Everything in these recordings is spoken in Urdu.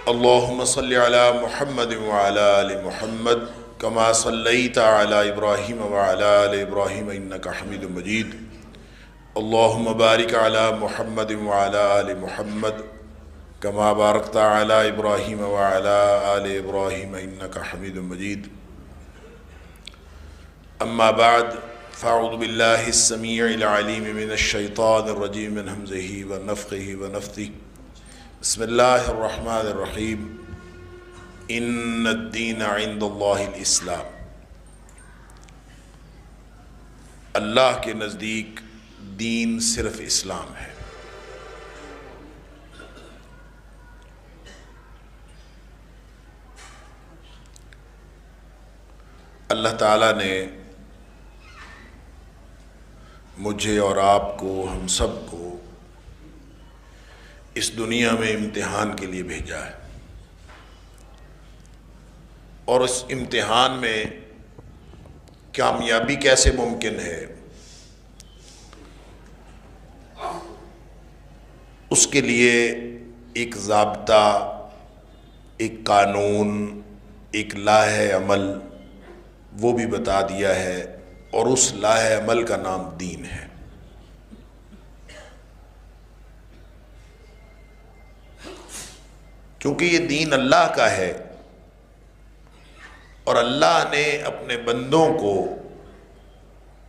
اللهم صل على محمد وعلى آل محمد كما صليت على إبراهيم وعلى آل إبراهيم إنك حميد مجيد. اللهم بارك على محمد وعلى آل محمد كما باركت على إبراهيم وعلى آل إبراهيم إنك حميد مجيد. أما بعد فأعوذ بالله السميع العليم من الشيطان الرجيم من همزه ونفخه ونفثه. بسم اللہ الرحمن الرحیم. ان الدین عند اللہ الاسلام. اللہ کے نزدیک دین صرف اسلام ہے. اللہ تعالیٰ نے مجھے اور آپ کو، ہم سب کو اس دنیا میں امتحان کے لیے بھیجا ہے، اور اس امتحان میں کامیابی کیسے ممکن ہے اس کے لیے ایک ضابطہ، ایک قانون، ایک لائحہ عمل وہ بھی بتا دیا ہے، اور اس لائحہ عمل کا نام دین ہے. کیونکہ یہ دین اللہ کا ہے، اور اللہ نے اپنے بندوں کو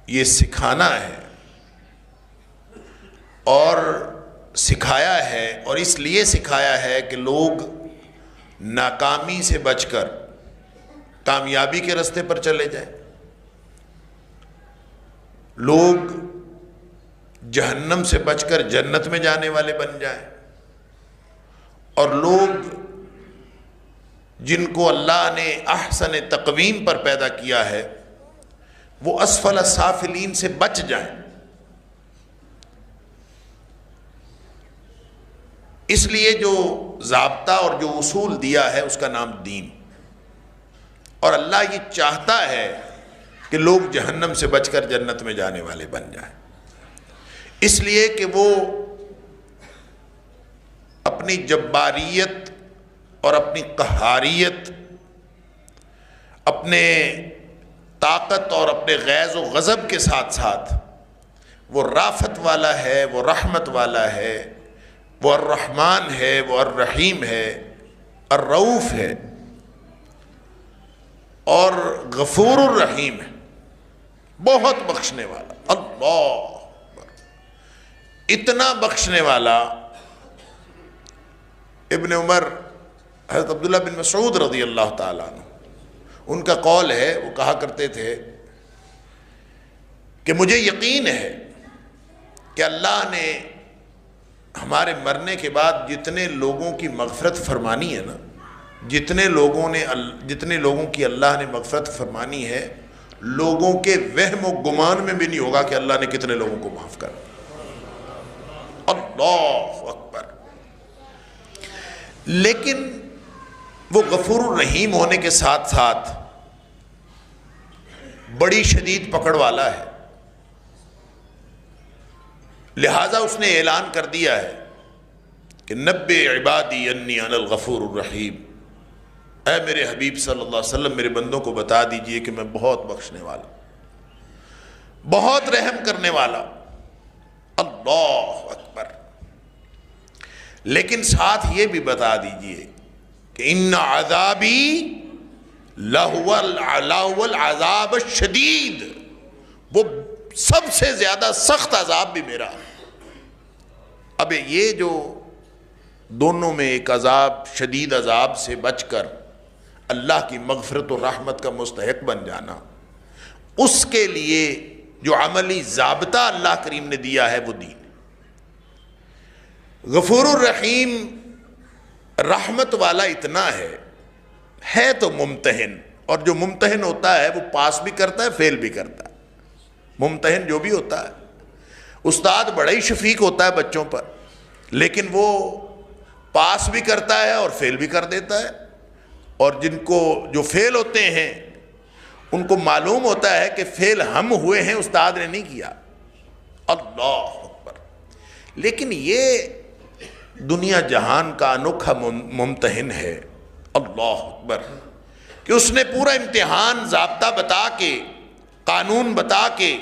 یہ سکھانا ہے اور سکھایا ہے، اور اس لیے سکھایا ہے کہ لوگ ناکامی سے بچ کر کامیابی کے راستے پر چلے جائیں، لوگ جہنم سے بچ کر جنت میں جانے والے بن جائیں، اور لوگ جن کو اللہ نے احسن تقویم پر پیدا کیا ہے وہ اسفل السافلین سے بچ جائیں. اس لیے جو ضابطہ اور جو اصول دیا ہے اس کا نام دین. اور اللہ یہ چاہتا ہے کہ لوگ جہنم سے بچ کر جنت میں جانے والے بن جائیں، اس لیے کہ وہ اپنی جباریت اور اپنی قہاریت، اپنے طاقت اور اپنے غیظ و غضب کے ساتھ ساتھ وہ رافت والا ہے، وہ رحمت والا ہے، وہ الرحمن ہے، وہ الرحیم ہے، الرؤوف ہے، اور غفور الرحیم ہے، بہت بخشنے والا. اللہ اتنا بخشنے والا. ابن عمر، حضرت عبداللہ بن مسعود رضی اللہ تعالیٰ عنہ، ان کا قول ہے، وہ کہا کرتے تھے کہ مجھے یقین ہے کہ اللہ نے ہمارے مرنے کے بعد جتنے لوگوں کی مغفرت فرمانی ہے نا، جتنے لوگوں کی اللہ نے مغفرت فرمانی ہے، لوگوں کے وہم و گمان میں بھی نہیں ہوگا کہ اللہ نے کتنے لوگوں کو معاف کر. اللہ اکبر. لیکن وہ غفور الرحیم ہونے کے ساتھ ساتھ بڑی شدید پکڑ والا ہے، لہذا اس نے اعلان کر دیا ہے کہ نبئ عبادی انی انا الغفور الرحیم. اے میرے حبیب صلی اللہ علیہ وسلم، میرے بندوں کو بتا دیجئے کہ میں بہت بخشنے والا، بہت رحم کرنے والا. اللہ اکبر. لیکن ساتھ یہ بھی بتا دیجئے کہ ان عذابی لہو العذاب الشدید، وہ سب سے زیادہ سخت عذاب بھی میرا. اب یہ جو دونوں میں ایک عذاب، شدید عذاب سے بچ کر اللہ کی مغفرت و رحمت کا مستحق بن جانا، اس کے لیے جو عملی ضابطہ اللہ کریم نے دیا ہے وہ دین. غفور الرحیم رحمت والا اتنا ہے تو ممتحن، اور جو ممتحن ہوتا ہے وہ پاس بھی کرتا ہے، فیل بھی کرتا ہے. ممتحن جو بھی ہوتا ہے، استاد بڑا ہی شفیق ہوتا ہے بچوں پر، لیکن وہ پاس بھی کرتا ہے اور فیل بھی کر دیتا ہے. اور جو فیل ہوتے ہیں ان کو معلوم ہوتا ہے کہ فیل ہم ہوئے ہیں، استاد نے نہیں کیا. اللہ اکبر. لیکن یہ دنیا جہان کا انوکھا ممتحن ہے، اللہ اکبر، کہ اس نے پورا امتحان ضابطہ بتا کے، قانون بتا کے،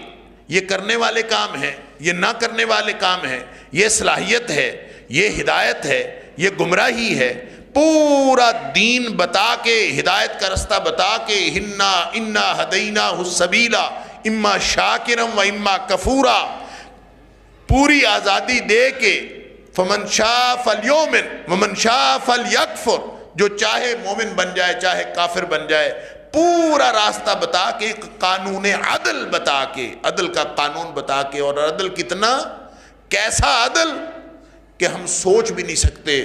یہ کرنے والے کام ہیں، یہ نہ کرنے والے کام ہیں، یہ صلاحیت ہے، یہ ہدایت ہے، یہ گمراہی ہے، پورا دین بتا کے، ہدایت کا رستہ بتا کے، انا ہدیناہ السبیل اما شاکرا و اما کفورا، پوری آزادی دے کے، فمن شاء فلیؤمن ومن شاء فلیکفر، جو چاہے مومن بن جائے چاہے کافر بن جائے، پورا راستہ بتا کے، ایک قانون عدل بتا کے، عدل کا قانون بتا کے، اور عدل کتنا، کیسا عدل کہ ہم سوچ بھی نہیں سکتے،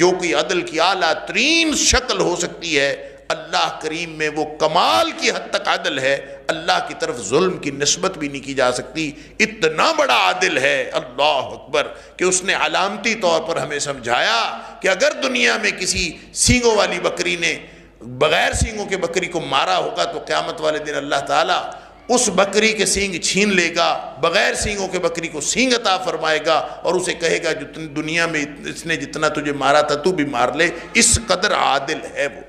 جو کہ عدل کی اعلیٰ ترین شکل ہو سکتی ہے، اللہ کریم میں وہ کمال کی حد تک عدل ہے، اللہ کی طرف ظلم کی نسبت بھی نہیں کی جا سکتی، اتنا بڑا عادل ہے، اللہ اکبر، کہ اس نے علامتی طور پر ہمیں سمجھایا کہ اگر دنیا میں کسی سینگوں والی بکری نے بغیر سینگوں کے بکری کو مارا ہوگا تو قیامت والے دن اللہ تعالیٰ اس بکری کے سینگ چھین لے گا، بغیر سینگوں کے بکری کو سینگ عطا فرمائے گا، اور اسے کہے گا جو دنیا میں اس نے جتنا تجھے مارا تھا تو بھی مار لے، اس قدر عادل ہے وہ،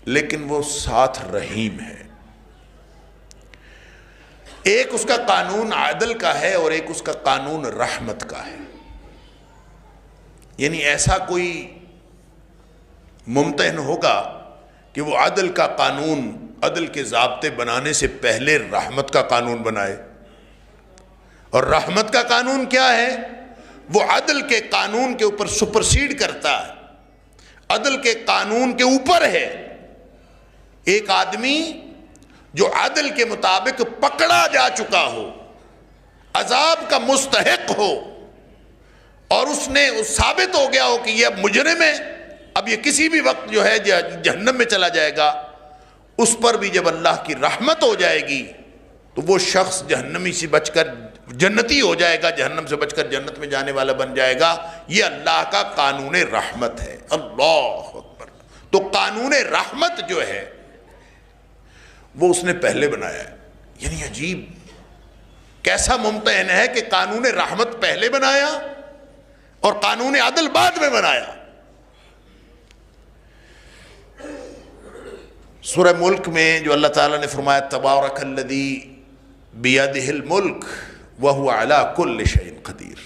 لیکن وہ ساتھ رحیم ہے۔ ایک اس کا قانون عدل کا ہے اور ایک اس کا قانون رحمت کا ہے، یعنی ایسا کوئی ممتحن ہوگا کہ وہ عدل کا قانون، عدل کے ضابطے بنانے سے پہلے رحمت کا قانون بنائے، اور رحمت کا قانون کیا ہے؟ وہ عدل کے قانون کے اوپر سپرسیڈ کرتا ہے، عدل کے قانون کے اوپر ہے۔ ایک آدمی جو عدل کے مطابق پکڑا جا چکا ہو، عذاب کا مستحق ہو، اور اس نے ثابت ہو گیا ہو کہ یہ اب مجرم ہے، اب یہ کسی بھی وقت جو ہے جہنم میں چلا جائے گا، اس پر بھی جب اللہ کی رحمت ہو جائے گی تو وہ شخص جہنمی سے بچ کر جنتی ہو جائے گا، جہنم سے بچ کر جنت میں جانے والا بن جائے گا۔ یہ اللہ کا قانون رحمت ہے، اللہ اکبر۔ تو قانون رحمت جو ہے وہ اس نے پہلے بنایا ہے، یعنی عجیب کیسا ممتحن ہے کہ قانون رحمت پہلے بنایا اور قانون عدل بعد میں بنایا۔ سورہ ملک میں جو اللہ تعالیٰ نے فرمایا تبارک الذی بیدہ الملک وہو علی کل شیء قدیر،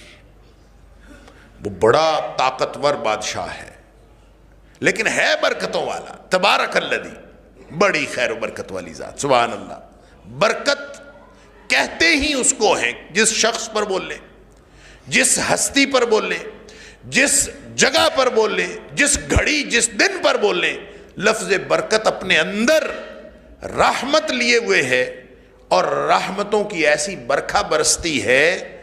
وہ بڑا طاقتور بادشاہ ہے لیکن ہے برکتوں والا، تبارک الذی، بڑی خیر و برکت والی ذات، سبحان اللہ۔ برکت کہتے ہی اس کو ہیں، جس شخص پر بول لیں، جس ہستی پر بول لیں، جس جگہ پر بول لیں، جس گھڑی جس دن پر بول لیں، لفظ برکت اپنے اندر رحمت لیے ہوئے ہے، اور رحمتوں کی ایسی برکھا برستی ہے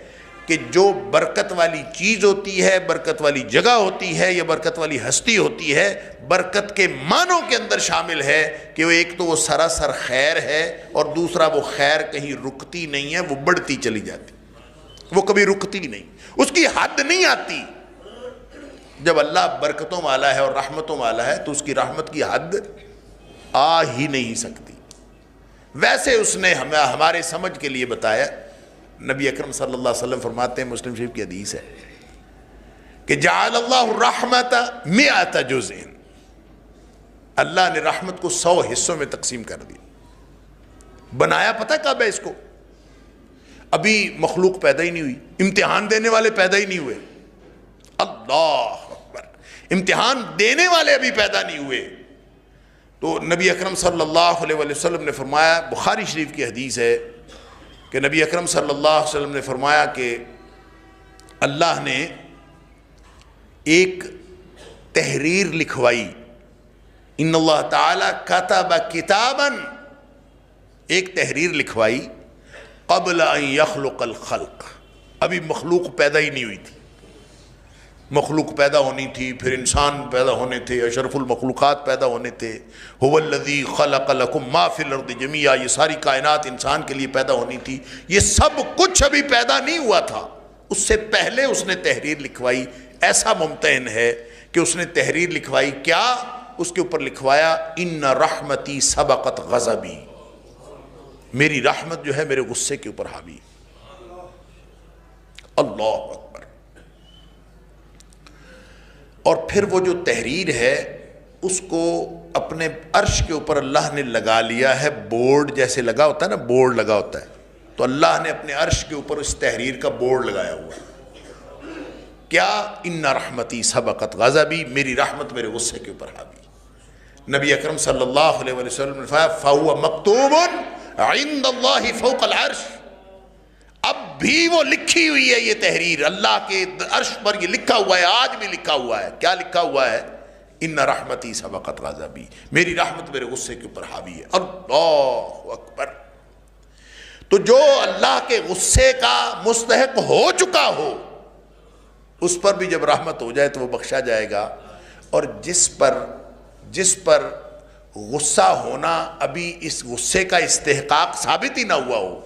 کہ جو برکت والی چیز ہوتی ہے، برکت والی جگہ ہوتی ہے، یا برکت والی ہستی ہوتی ہے، برکت کے معنوں کے اندر شامل ہے کہ وہ ایک تو وہ سراسر خیر ہے، اور دوسرا وہ خیر کہیں رکتی نہیں ہے، وہ بڑھتی چلی جاتی، وہ کبھی رکتی نہیں، اس کی حد نہیں آتی۔ جب اللہ برکتوں والا ہے اور رحمتوں والا ہے تو اس کی رحمت کی حد آ ہی نہیں سکتی۔ ویسے اس نے ہمارے سمجھ کے لیے بتایا، نبی اکرم صلی اللہ علیہ وسلم فرماتے ہیں، مسلم شریف کی حدیث ہے کہ جعل اللہ الرحمت 100 جزء، اللہ نے رحمت کو 100 حصوں میں تقسیم کر دی۔ بنایا پتہ کب ہے اس کو؟ ابھی مخلوق پیدا ہی نہیں ہوئی، امتحان دینے والے پیدا ہی نہیں ہوئے، اللہ اکبر، امتحان دینے والے ابھی پیدا نہیں ہوئے۔ تو نبی اکرم صلی اللہ علیہ وسلم نے فرمایا، بخاری شریف کی حدیث ہے کہ نبی اکرم صلی اللہ علیہ وسلم نے فرمایا کہ اللہ نے ایک تحریر لکھوائی، ان اللہ تعالی کتب کتابا، ایک تحریر لکھوائی قبل ان یخلق الخلق، ابھی مخلوق پیدا ہی نہیں ہوئی تھی، مخلوق پیدا ہونی تھی، پھر انسان پیدا ہونے تھے، اشرف المخلوقات پیدا ہونے تھے، هو الذی خلق لکم ما فی الارض جمیعا، یہ ساری کائنات انسان کے لیے پیدا ہونی تھی، یہ سب کچھ ابھی پیدا نہیں ہوا تھا، اس سے پہلے اس نے تحریر لکھوائی۔ ایسا ممتحن ہے کہ اس نے تحریر لکھوائی، کیا اس کے اوپر لکھوایا ان رحمتی سبقت غضبی، میری رحمت جو ہے میرے غصے کے اوپر حاوی۔ اللہ اکبر۔ اور پھر وہ جو تحریر ہے اس کو اپنے عرش کے اوپر اللہ نے لگا لیا ہے، بورڈ جیسے لگا ہوتا ہے نا، بورڈ لگا ہوتا ہے، تو اللہ نے اپنے عرش کے اوپر اس تحریر کا بورڈ لگایا ہوا ہے۔ کیا؟ ان رحمتی سبقت غضبی، میری رحمت میرے غصے کے اوپر حاوی۔ نبی اکرم صلی اللہ علیہ وسلم نے فرمایا فَهُوَ مَكْتُوبٌ عِندَ اللَّهِ فَوْقَ الْعَرْشِ، اب بھی وہ لکھی ہوئی ہے یہ تحریر، اللہ کے عرش پر یہ لکھا ہوا ہے، آج بھی لکھا ہوا ہے۔ کیا لکھا ہوا ہے؟ ان رحمتی سبقت غضبی، میری رحمت میرے غصے کے اوپر حاوی ہے۔ اللہ اکبر۔ تو جو اللہ کے غصے کا مستحق ہو چکا ہو اس پر بھی جب رحمت ہو جائے تو وہ بخشا جائے گا، اور جس پر غصہ ہونا ابھی اس غصے کا استحقاق ثابت ہی نہ ہوا ہو،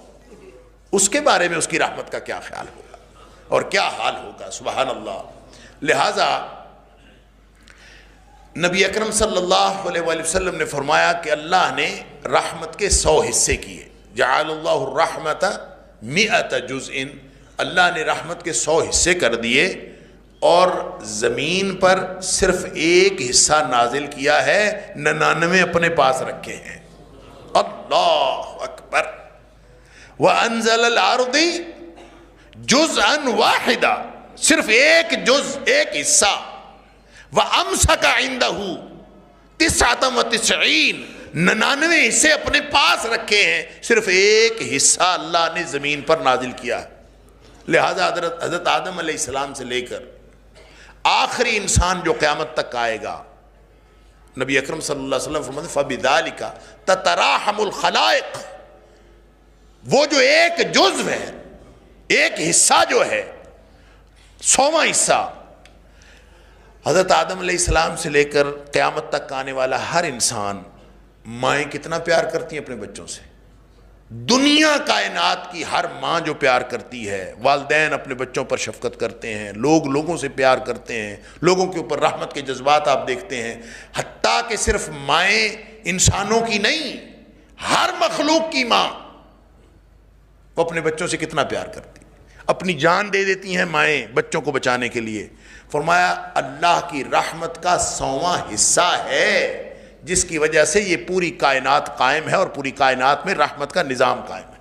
اس کے بارے میں اس کی رحمت کا کیا خیال ہوگا اور کیا حال ہوگا، سبحان اللہ۔ لہٰذا نبی اکرم صلی اللہ علیہ وآلہ وسلم نے فرمایا کہ اللہ نے رحمت کے 100 حصے کیے، جعل اللہ الرحمت 100 جزء، اللہ نے رحمت کے 100 حصے کر دیے، اور زمین پر صرف ایک حصہ نازل کیا ہے، 99 اپنے پاس رکھے ہیں۔ اللہ اکبر۔ وَأَنزَلَ الْأَرْضِ جُزْءًا وَاحِدًا، صرف ایک جز، ایک حصہ۔ وَأَمْسَكَ عِنْدَهُ 99، 99 حصے اپنے پاس رکھے ہیں، صرف ایک حصہ اللہ نے زمین پر نازل کیا ہے۔ لہذا حضرت آدم علیہ السلام سے لے کر آخری انسان جو قیامت تک آئے گا، نبی اکرم صلی اللہ علیہ وسلم فرماتے ہیں فَبِذَلِكَ تَتَرَاحَمُ الْخَلَائِقِ، وہ جو ایک جزو ہے، ایک حصہ جو ہے، 100واں حصہ، حضرت آدم علیہ السلام سے لے کر قیامت تک آنے والا ہر انسان، مائیں کتنا پیار کرتی ہیں اپنے بچوں سے، دنیا کائنات کی ہر ماں جو پیار کرتی ہے، والدین اپنے بچوں پر شفقت کرتے ہیں، لوگ لوگوں سے پیار کرتے ہیں، لوگوں کے اوپر رحمت کے جذبات آپ دیکھتے ہیں، حتیٰ کہ صرف مائیں انسانوں کی نہیں، ہر مخلوق کی ماں وہ اپنے بچوں سے کتنا پیار کرتی، اپنی جان دے دیتی ہیں مائیں بچوں کو بچانے کے لیے۔ فرمایا اللہ کی رحمت کا 100واں حصہ ہے، جس کی وجہ سے یہ پوری کائنات قائم ہے اور پوری کائنات میں رحمت کا نظام قائم ہے۔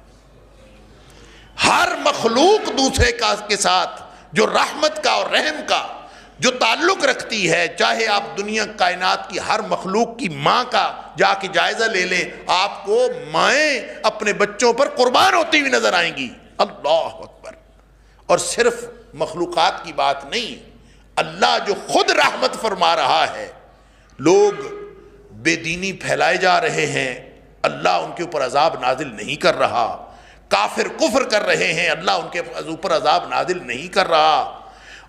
ہر مخلوق دوسرے کے ساتھ جو رحمت کا اور رحم کا جو تعلق رکھتی ہے، چاہے آپ دنیا کائنات کی ہر مخلوق کی ماں کا جا کے جائزہ لے لیں، آپ کو مائیں اپنے بچوں پر قربان ہوتی ہوئی نظر آئیں گی۔ اللہ اکبر۔ اور صرف مخلوقات کی بات نہیں، اللہ جو خود رحمت فرما رہا ہے، لوگ بے دینی پھیلائے جا رہے ہیں، اللہ ان کے اوپر عذاب نازل نہیں کر رہا، کافر کفر کر رہے ہیں، اللہ ان کے اوپر عذاب نازل نہیں کر رہا،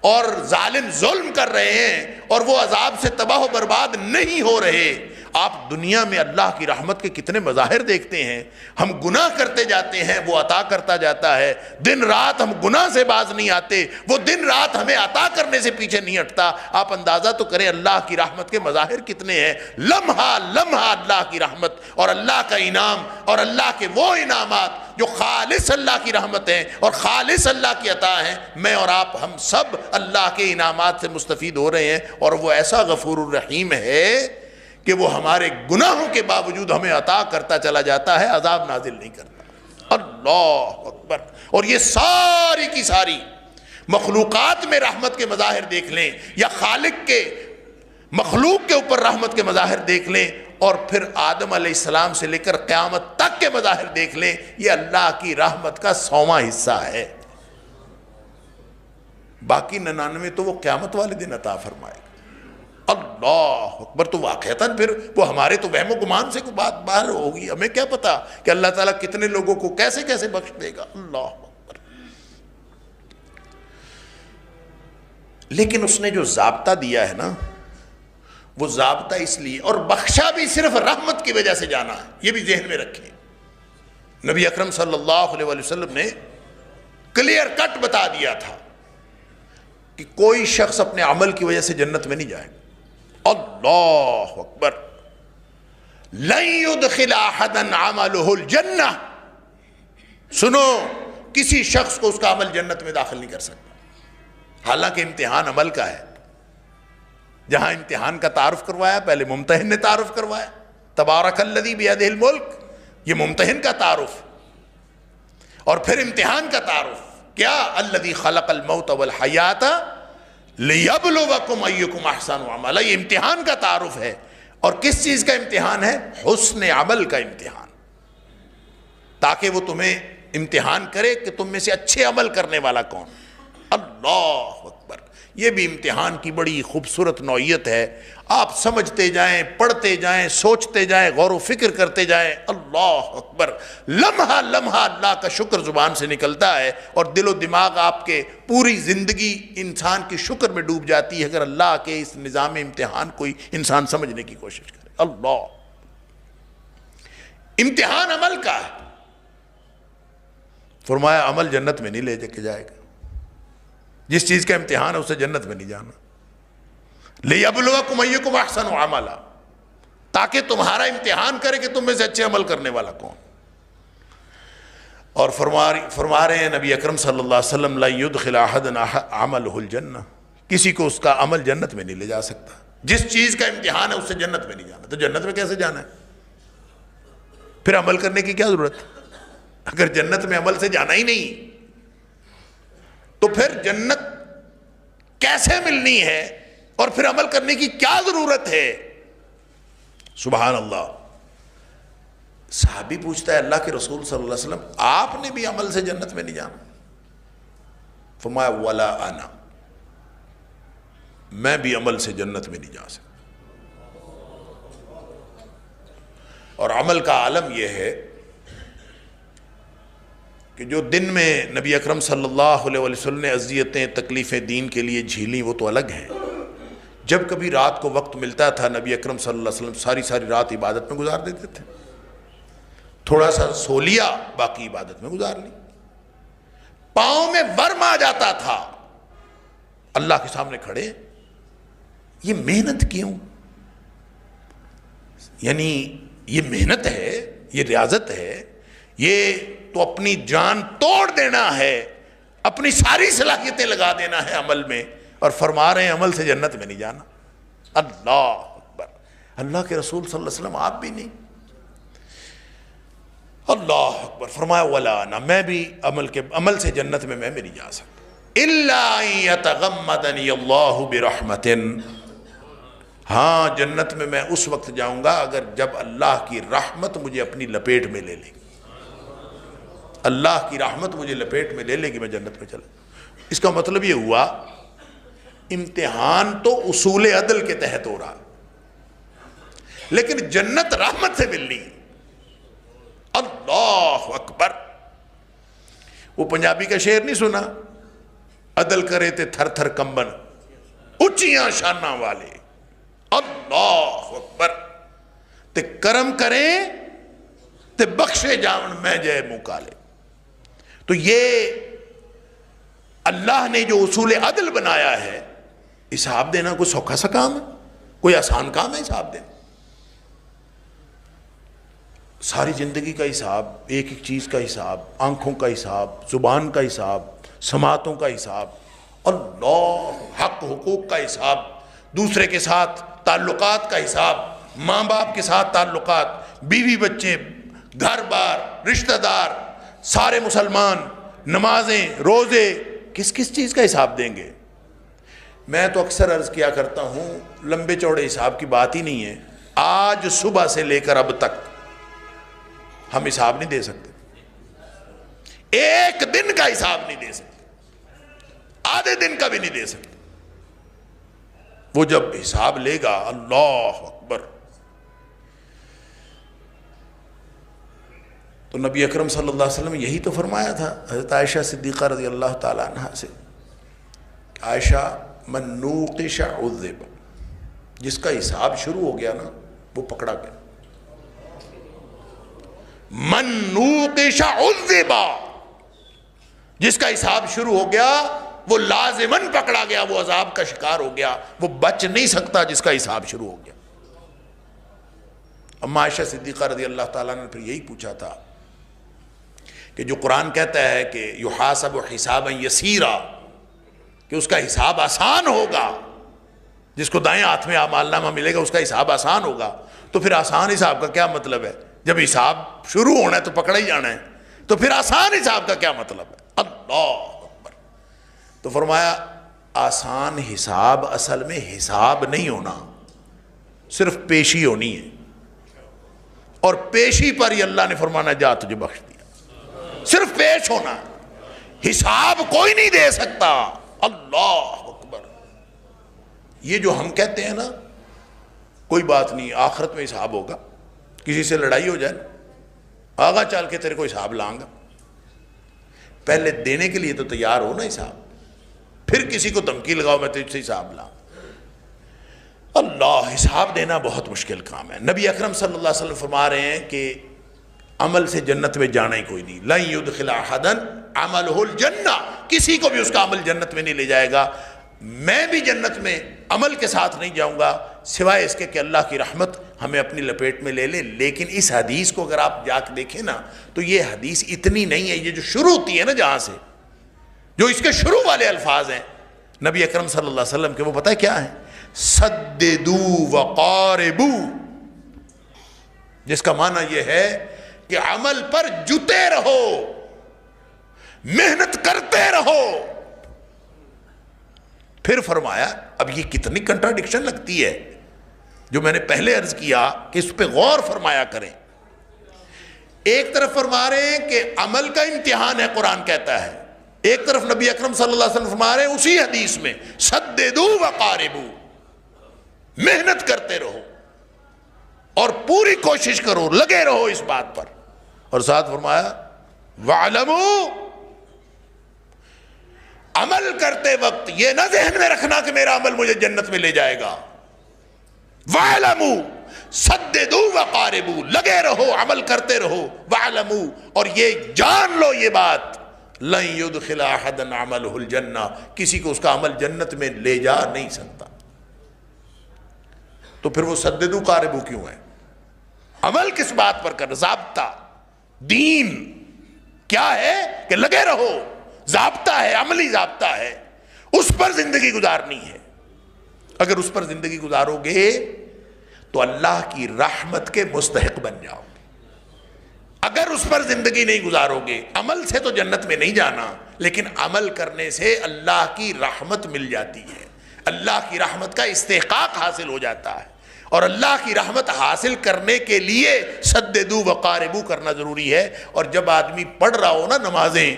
اور ظالم ظلم کر رہے ہیں اور وہ عذاب سے تباہ و برباد نہیں ہو رہے۔ آپ دنیا میں اللہ کی رحمت کے کتنے مظاہر دیکھتے ہیں، ہم گناہ کرتے جاتے ہیں، وہ عطا کرتا جاتا ہے، دن رات ہم گناہ سے باز نہیں آتے، وہ دن رات ہمیں عطا کرنے سے پیچھے نہیں ہٹتا۔ آپ اندازہ تو کریں اللہ کی رحمت کے مظاہر کتنے ہیں، لمحہ لمحہ اللہ کی رحمت اور اللہ کا انعام، اور اللہ کے وہ انعامات جو خالص اللہ کی رحمت ہیں اور خالص اللہ کی عطا ہیں۔ میں اور آپ ہم سب اللہ کے انعامات سے مستفید ہو رہے ہیں، اور وہ ایسا غفور الرحیم ہے کہ وہ ہمارے گناہوں کے باوجود ہمیں عطا کرتا چلا جاتا ہے، عذاب نازل نہیں کرتا۔ اللہ اکبر۔ اور یہ ساری کی ساری مخلوقات میں رحمت کے مظاہر دیکھ لیں، یا خالق کے مخلوق کے اوپر رحمت کے مظاہر دیکھ لیں، اور پھر آدم علیہ السلام سے لے کر قیامت تک کے مظاہر دیکھ لیں، یہ اللہ کی رحمت کا 100واں حصہ ہے۔ باقی 99 تو وہ قیامت والے دن عطا فرمائے گا۔ اللہ اکبر۔ تو واقعتاً پھر وہ ہمارے تو وہم و گمان سے کوئی بات باہر ہوگی، ہمیں کیا پتا کہ اللہ تعالیٰ کتنے لوگوں کو کیسے کیسے بخش دے گا۔ اللہ اکبر۔ لیکن اس نے جو ضابطہ دیا ہے نا، وہ ضابطہ اس لیے، اور بخشا بھی صرف رحمت کی وجہ سے جانا ہے، یہ بھی ذہن میں رکھیں۔ نبی اکرم صلی اللہ علیہ وسلم نے کلیئر کٹ بتا دیا تھا کہ کوئی شخص اپنے عمل کی وجہ سے جنت میں نہیں جائے گا۔ اللہ اکبر۔ لن يدخل احدا عمله الجنہ، سنو، کسی شخص کو اس کا عمل جنت میں داخل نہیں کر سکتا، حالانکہ امتحان عمل کا ہے۔ جہاں امتحان کا تعارف کروایا، پہلے ممتحن نے تعارف کروایا، تبارک الذی بیدہ الملک، یہ ممتحن کا تعارف، اور پھر امتحان کا تعارف کیا؟ الذی خلق الموت والحیات لیبلوکم ایکم احسن عملا، یہ امتحان کا تعارف ہے۔ اور کس چیز کا امتحان ہے؟ حسن عمل کا امتحان، تاکہ وہ تمہیں امتحان کرے کہ تم میں سے اچھے عمل کرنے والا کون۔ اللہ اکبر، یہ بھی امتحان کی بڑی خوبصورت نوعیت ہے۔ آپ سمجھتے جائیں، پڑھتے جائیں، سوچتے جائیں، غور و فکر کرتے جائیں، اللہ اکبر، لمحہ لمحہ اللہ کا شکر زبان سے نکلتا ہے، اور دل و دماغ آپ کے پوری زندگی انسان کے شکر میں ڈوب جاتی ہے اگر اللہ کے اس نظام امتحان کو انسان سمجھنے کی کوشش کرے۔ اللہ، امتحان عمل کا ہے۔ فرمایا عمل جنت میں نہیں لے کے جائے گا، جس چیز کا امتحان ہے اسے جنت میں نہیں جانا۔ لِيَبْلُوَكُمْ أَيُّكُمْ أَحْسَنُ عَمَلًا، تاکہ تمہارا امتحان کرے کہ تم میں سے اچھے عمل کرنے والا کون۔ اور فرما رہے ہیں نبی اکرم صلی اللہ علیہ وسلم لَن يُدْخِلَ أَحَدًا عَمَلُهُ الْجَنَّةَ، کسی کو اس کا عمل جنت میں نہیں لے جا سکتا۔ جس چیز کا امتحان ہے اسے جنت میں نہیں جانا، تو جنت میں کیسے جانا ہے؟ پھر عمل کرنے کی کیا ضرورت ہے؟ اگر جنت میں عمل سے جانا ہی نہیں تو پھر جنت کیسے ملنی ہے اور پھر عمل کرنے کی کیا ضرورت ہے؟ سبحان اللہ۔ صحابی پوچھتا ہے اللہ کے رسول صلی اللہ علیہ وسلم آپ نے بھی عمل سے جنت میں نہیں جانا؟ فرمایا ولا انا، میں بھی عمل سے جنت میں نہیں جا سکتا۔ اور عمل کا عالم یہ ہے کہ جو دن میں نبی اکرم صلی اللہ علیہ وسلم نے اذیتیں تکلیفیں دین کے لیے جھیلیں وہ تو الگ ہیں، جب کبھی رات کو وقت ملتا تھا نبی اکرم صلی اللہ علیہ وسلم ساری رات عبادت میں گزار دیتے تھے، تھوڑا سا سو لیا باقی عبادت میں گزار لی۔ پاؤں میں ورم آ جاتا تھا، اللہ کے سامنے کھڑے، یہ محنت کیوں؟ یعنی یہ محنت ہے، یہ ریاضت ہے، یہ تو اپنی جان توڑ دینا ہے، اپنی ساری صلاحیتیں لگا دینا ہے عمل میں، اور فرما رہے ہیں عمل سے جنت میں نہیں جانا۔ اللہ اکبر، اللہ کے رسول صلی اللہ علیہ وسلم آپ بھی نہیں۔ اللہ اکبر، فرمایا ولا انا، میں بھی عمل سے جنت میں بھی نہیں جا سکتا۔ الا ان یتغمدنی اللہ برحمت، ہاں جنت میں اس وقت جاؤں گا اگر جب اللہ کی رحمت مجھے اپنی لپیٹ میں لے لے گی، اللہ کی رحمت مجھے لپیٹ میں لے لے گی، میں جنت میں چلا۔ اس کا مطلب یہ ہوا امتحان تو اصول عدل کے تحت ہو رہا، لیکن جنت رحمت سے ملنی۔ اللہ اکبر، وہ پنجابی کا شعر نہیں سنا؟ عدل کرے تے تھر تھر کمبن اچیاں شاناں والے، اللہ اکبر، تے کرم کریں تے بخشے جاون میں جے منہ کالے۔ تو یہ اللہ نے جو اصول عدل بنایا ہے، حساب دینا کوئی سوکھا سا کام ہے؟ کوئی آسان کام ہے حساب دینا؟ ساری زندگی کا حساب، ایک ایک چیز کا حساب، آنکھوں کا حساب، زبان کا حساب، سماعتوں کا حساب، اللہ، حق حقوق کا حساب، دوسرے کے ساتھ تعلقات کا حساب، ماں باپ کے ساتھ تعلقات، بیوی بچے، گھر بار، رشتہ دار، سارے مسلمان، نمازیں، روزے، کس کس چیز کا حساب دیں گے؟ میں تو اکثر عرض کیا کرتا ہوں، لمبے چوڑے حساب کی بات ہی نہیں ہے، آج صبح سے لے کر اب تک ہم حساب نہیں دے سکتے، ایک دن کا حساب نہیں دے سکتے، آدھے دن کا بھی نہیں دے سکتے۔ وہ جب حساب لے گا، اللہ اکبر، تو نبی اکرم صلی اللہ علیہ وسلم یہی تو فرمایا تھا حضرت عائشہ صدیقہ رضی اللہ تعالیٰ عنہ سے، عائشہ من نوقش عذب، جس کا حساب شروع ہو گیا نا وہ پکڑا گیا۔ من نوقش عذب، جس کا حساب شروع ہو گیا وہ لازماً پکڑا گیا، وہ عذاب کا شکار ہو گیا، وہ بچ نہیں سکتا جس کا حساب شروع ہو گیا۔ اما عائشہ صدیقہ رضی اللہ تعالیٰ نے پھر یہی پوچھا تھا کہ کہ جو قرآن کہتا ہے کہ یحاسب حسابا یسیرا، کہ اس کا حساب آسان ہوگا، جس کو دائیں ہاتھ میں اعمال نامہ ملے گا اس کا حساب آسان ہوگا، تو پھر آسان حساب کا کیا مطلب ہے؟ جب حساب شروع ہونا ہے تو پکڑا ہی جانا ہے، تو پھر آسان حساب کا کیا مطلب ہے؟ اللہ اکبر۔ تو فرمایا آسان حساب اصل میں حساب نہیں ہونا، صرف پیشی ہونی ہے، اور پیشی پر ہی اللہ نے فرمانا جا تجھے بخش دیا، صرف پیش ہونا، حساب کوئی نہیں دے سکتا۔ اللہ اکبر۔ یہ جو ہم کہتے ہیں نا کوئی بات نہیں آخرت میں حساب ہوگا، کسی سے لڑائی ہو جائے آگا چل کے تیرے کو حساب لائیں گا، پہلے دینے کے لیے تو تیار ہو نا حساب، پھر کسی کو دھمکی لگاؤ میں تجھ سے حساب لاؤں۔ اللہ، حساب دینا بہت مشکل کام ہے۔ نبی اکرم صلی اللہ علیہ وسلم فرما رہے ہیں کہ عمل سے جنت میں جانا ہی کوئی نہیں، لن يدخل احدا عملہ الجنہ، کسی کو بھی اس کا عمل جنت میں نہیں لے جائے گا۔ میں بھی جنت میں عمل کے ساتھ نہیں جاؤں گا سوائے اس کے کہ اللہ کی رحمت ہمیں اپنی لپیٹ میں لے لے۔ لیکن اس حدیث کو اگر آپ جا کے دیکھیں نا تو یہ حدیث اتنی نہیں ہے، یہ جو شروع ہوتی ہے نا جہاں سے، جو اس کے شروع والے الفاظ ہیں نبی اکرم صلی اللہ علیہ وسلم کے، وہ پتہ ہے کیا ہیں؟ سددوا وقاربوا، جس کا معنی یہ ہے کہ عمل پر جتے رہو، محنت کرتے رہو۔ پھر فرمایا، اب یہ کتنی کنٹراڈکشن لگتی ہے جو میں نے پہلے عرض کیا کہ اس پہ غور فرمایا کریں۔ ایک طرف فرما رہے ہیں کہ عمل کا امتحان ہے، قرآن کہتا ہے، ایک طرف نبی اکرم صلی اللہ علیہ وسلم فرما رہے ہیں اسی حدیث میں سددوا وقاربوا، محنت کرتے رہو اور پوری کوشش کرو، لگے رہو اس بات پر۔ اور ساتھ فرمایا وَاعْلَمُوا، عمل کرتے وقت یہ نہ ذہن میں رکھنا کہ میرا عمل مجھے جنت میں لے جائے گا۔ وَاعْلَمُوا سددوا وقاربوا، لگے رہو، عمل کرتے رہو۔ وَاعْلَمُوا، اور یہ جان لو یہ بات، لن يدخل احدا عملہ الجنہ، کسی کو اس کا عمل جنت میں لے جا نہیں سکتا۔ تو پھر وہ سددوا قاربوا کیوں ہے؟ عمل کس بات پر کر؟ ضابطہ دین کیا ہے کہ لگے رہو، ضابطہ ہے، عملی ضابطہ ہے، اس پر زندگی گزارنی ہے۔ اگر اس پر زندگی گزارو گے تو اللہ کی رحمت کے مستحق بن جاؤ گے۔ اگر اس پر زندگی نہیں گزارو گے، عمل سے تو جنت میں نہیں جانا، لیکن عمل کرنے سے اللہ کی رحمت مل جاتی ہے، اللہ کی رحمت کا استحقاق حاصل ہو جاتا ہے۔ اور اللہ کی رحمت حاصل کرنے کے لیے سددوا وقاربوا کرنا ضروری ہے۔ اور جب آدمی پڑھ رہا ہو نا نمازیں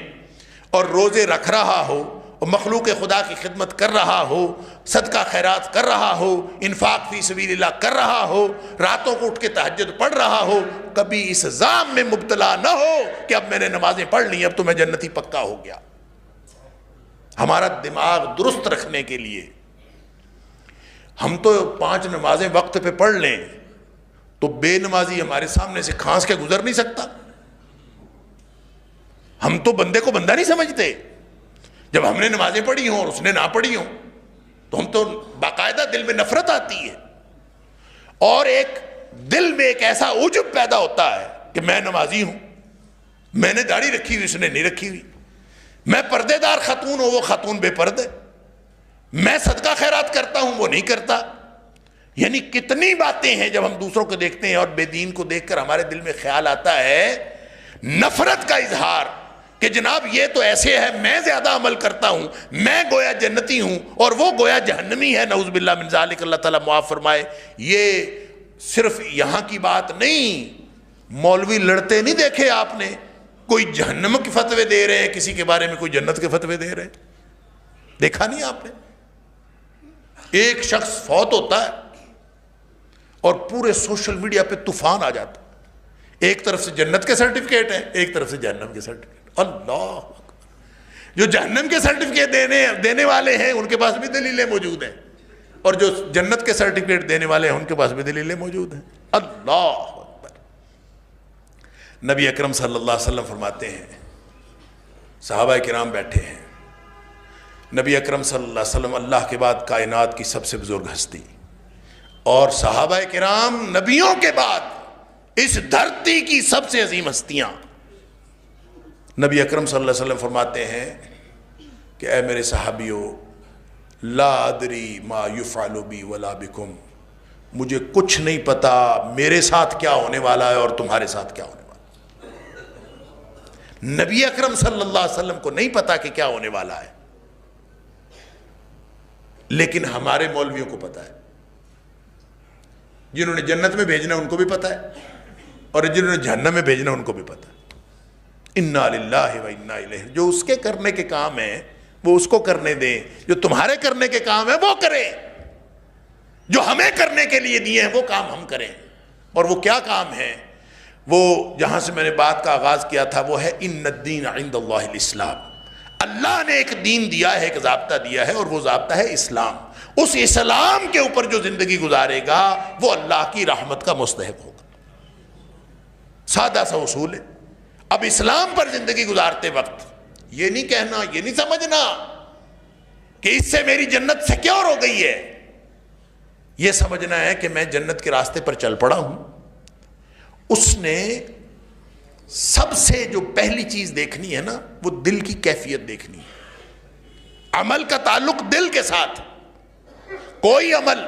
اور روزے رکھ رہا ہو اور مخلوق خدا کی خدمت کر رہا ہو، صدقہ خیرات کر رہا ہو، انفاق فی سبیل اللہ کر رہا ہو، راتوں کو اٹھ کے تہجد پڑھ رہا ہو، کبھی اس ظام میں مبتلا نہ ہو کہ اب میں نے نمازیں پڑھ لی، اب تو میں جنتی پکا ہو گیا۔ ہمارا دماغ درست رکھنے کے لیے ہم تو 5 نمازیں وقت پہ پڑھ لیں تو بے نمازی ہمارے سامنے سے کھانس کے گزر نہیں سکتا۔ ہم تو بندے کو بندہ نہیں سمجھتے، جب ہم نے نمازیں پڑھی ہوں اور اس نے نہ پڑھی ہوں تو ہم تو باقاعدہ دل میں نفرت آتی ہے، اور ایک دل میں ایک ایسا عجب پیدا ہوتا ہے کہ میں نمازی ہوں، میں نے داڑھی رکھی ہوئی، اس نے نہیں رکھی ہوئی، میں پردے دار خاتون ہوں، وہ خاتون بے پردے، میں صدقہ خیرات کرتا ہوں، وہ نہیں کرتا۔ یعنی کتنی باتیں ہیں جب ہم دوسروں کو دیکھتے ہیں اور بے دین کو دیکھ کر ہمارے دل میں خیال آتا ہے نفرت کا اظہار کہ جناب یہ تو ایسے ہے، میں زیادہ عمل کرتا ہوں، میں گویا جنتی ہوں اور وہ گویا جہنمی ہے، نعوذ باللہ من ذالک، اللہ تعالیٰ معاف فرمائے۔ یہ صرف یہاں کی بات نہیں، مولوی لڑتے نہیں دیکھے آپ نے، کوئی جہنم کے فتوے دے رہے ہیں کسی کے بارے میں، کوئی جنت کے فتوے دے رہے ہیں، دیکھا نہیں آپ نے؟ ایک شخص فوت ہوتا ہے اور پورے سوشل میڈیا پہ طوفان آ جاتا ہے، ایک طرف سے جنت کے سرٹیفکیٹ ہیں، ایک طرف سے جہنم کے سرٹیفکیٹ۔ اللہ اکبر۔ جو جہنم کے سرٹیفکیٹ دینے والے ہیں ان کے پاس بھی دلیلیں موجود ہیں، اور جو جنت کے سرٹیفکیٹ دینے والے ہیں ان کے پاس بھی دلیلیں موجود ہیں۔ اللہ اکبر۔ نبی اکرم صلی اللہ علیہ وسلم فرماتے ہیں، صحابہ کرام بیٹھے ہیں، نبی اکرم صلی اللہ علیہ وسلم اللہ کے بعد کائنات کی سب سے بزرگ ہستی، اور صحابہ کرام نبیوں کے بعد اس دھرتی کی سب سے عظیم ہستیاں، نبی اکرم صلی اللہ علیہ وسلم فرماتے ہیں کہ اے میرے صحابیو، لا ادری ما یفعل بی ولا بکم، مجھے کچھ نہیں پتا میرے ساتھ کیا ہونے والا ہے اور تمہارے ساتھ کیا ہونے والا ہے۔ نبی اکرم صلی اللہ علیہ وسلم کو نہیں پتا کہ کیا ہونے والا ہے، لیکن ہمارے مولویوں کو پتا ہے۔ جنہوں نے جنت میں بھیجنا ان کو بھی پتا ہے، اور جنہوں نے جہنم میں بھیجنا ان کو بھی پتا ہے۔ انا للہ و انا الیہ، جو اس کے کرنے کے کام ہیں وہ اس کو کرنے دیں، جو تمہارے کرنے کے کام ہیں وہ کریں، جو ہمیں کرنے کے لیے دیے ہیں وہ کام ہم کریں۔ اور وہ کیا کام ہے؟ وہ جہاں سے میں نے بات کا آغاز کیا تھا وہ ہے ان الدین عند اللہ الاسلام۔ اللہ نے ایک دین دیا ہے، ایک ضابطہ دیا ہے، اور وہ ضابطہ ہے اسلام۔ اس اسلام کے اوپر جو زندگی گزارے گا وہ اللہ کی رحمت کا مستحق ہوگا۔ سادہ سا اصول ہے۔ اب اسلام پر زندگی گزارتے وقت یہ نہیں کہنا، یہ نہیں سمجھنا کہ اس سے میری جنت سیکیور ہو گئی ہے، یہ سمجھنا ہے کہ میں جنت کے راستے پر چل پڑا ہوں۔ اس نے سب سے جو پہلی چیز دیکھنی ہے نا، وہ دل کی کیفیت دیکھنی ہے۔ عمل کا تعلق دل کے ساتھ، کوئی عمل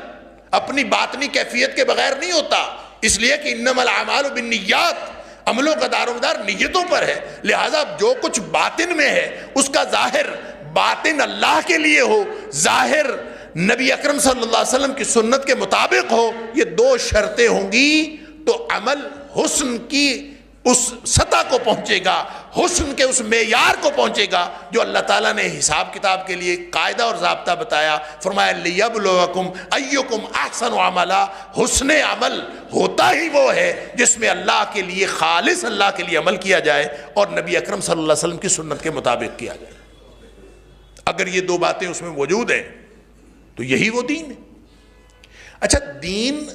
اپنی باطنی کیفیت کے بغیر نہیں ہوتا، اس لیے کہ انما الاعمال بالنیات، عملوں کا دار و مدار نیتوں پر ہے، لہذا جو کچھ باطن میں ہے اس کا ظاہر باطن اللہ کے لیے ہو، ظاہر نبی اکرم صلی اللہ علیہ وسلم کی سنت کے مطابق ہو، یہ دو شرطیں ہوں گی تو عمل حسن کی اس سطح کو پہنچے گا، حسن کے اس معیار کو پہنچے گا جو اللہ تعالیٰ نے حساب کتاب کے لیے قاعدہ اور ضابطہ بتایا۔ فرمایا لیبلوکم ایکم احسن عملا، حسن عمل ہوتا ہی وہ ہے جس میں اللہ کے لیے خالص اللہ کے لیے عمل کیا جائے اور نبی اکرم صلی اللہ علیہ وسلم کی سنت کے مطابق کیا جائے۔ اگر یہ دو باتیں اس میں موجود ہیں تو یہی وہ دین ہے۔ اچھا، دین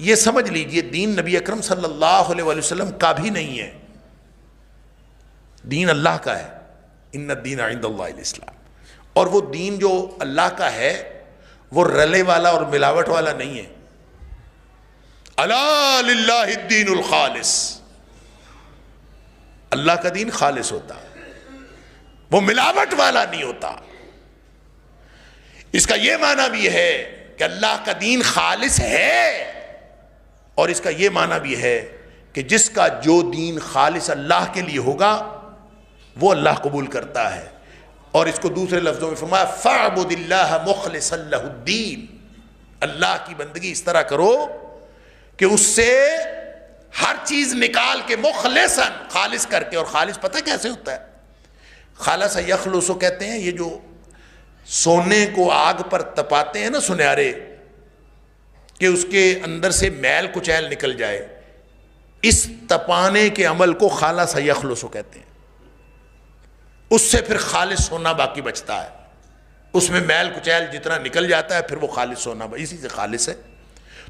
یہ سمجھ لیجئے، دین نبی اکرم صلی اللہ علیہ وسلم کا بھی نہیں ہے، دین اللہ کا ہے۔ ان الدین عند اللہ الاسلام، اور وہ دین جو اللہ کا ہے وہ رلے والا اور ملاوٹ والا نہیں ہے۔ الا للہ الدین الخالص، اللہ کا دین خالص ہوتا ہے، وہ ملاوٹ والا نہیں ہوتا۔ اس کا یہ معنی بھی ہے کہ اللہ کا دین خالص ہے، اور اس کا یہ معنی بھی ہے کہ جس کا جو دین خالص اللہ کے لیے ہوگا وہ اللہ قبول کرتا ہے۔ اور اس کو دوسرے لفظوں میں فرمایا فَاعْبُدِ اللَّهَ مُخْلِصًا لَهُ الدِّينَ، اللہ کی بندگی اس طرح کرو کہ اس سے ہر چیز نکال کے مخلصاً، خالص کر کے۔ اور خالص پتہ کیسے ہوتا ہے؟ خالص یخلص کہتے ہیں، یہ جو سونے کو آگ پر تپاتے ہیں نا سنیارے، کہ اس کے اندر سے میل کچیل نکل جائے، اس تپانے کے عمل کو خالص یخلص کہتے ہیں۔ اس سے پھر خالص سونا باقی بچتا ہے، اس میں میل کچیل جتنا نکل جاتا ہے پھر وہ خالص سونا، اسی سے خالص ہے۔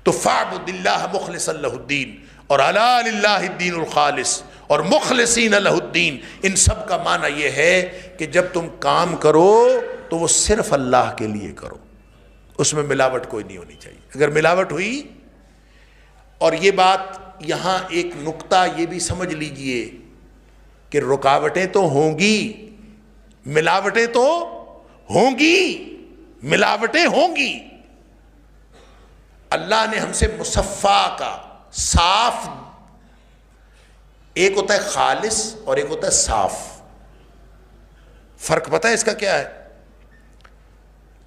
تو فاعبد اللہ مخلصا لہ الدین، اور الا للہ الدین الخالص اور مخلصین لہ الدین، ان سب کا معنی یہ ہے کہ جب تم کام کرو تو وہ صرف اللہ کے لیے کرو، اس میں ملاوٹ کوئی نہیں ہونی چاہیے۔ اگر ملاوٹ ہوئی، اور یہ بات یہاں ایک نقطہ یہ بھی سمجھ لیجئے کہ رکاوٹیں تو ہوں گی، ملاوٹیں تو ہوں گی، ملاوٹیں ہوں گی۔ اللہ نے ہم سے مصفا کا، صاف، ایک ہوتا ہے خالص اور ایک ہوتا ہے صاف، فرق پتہ ہے اس کا کیا ہے؟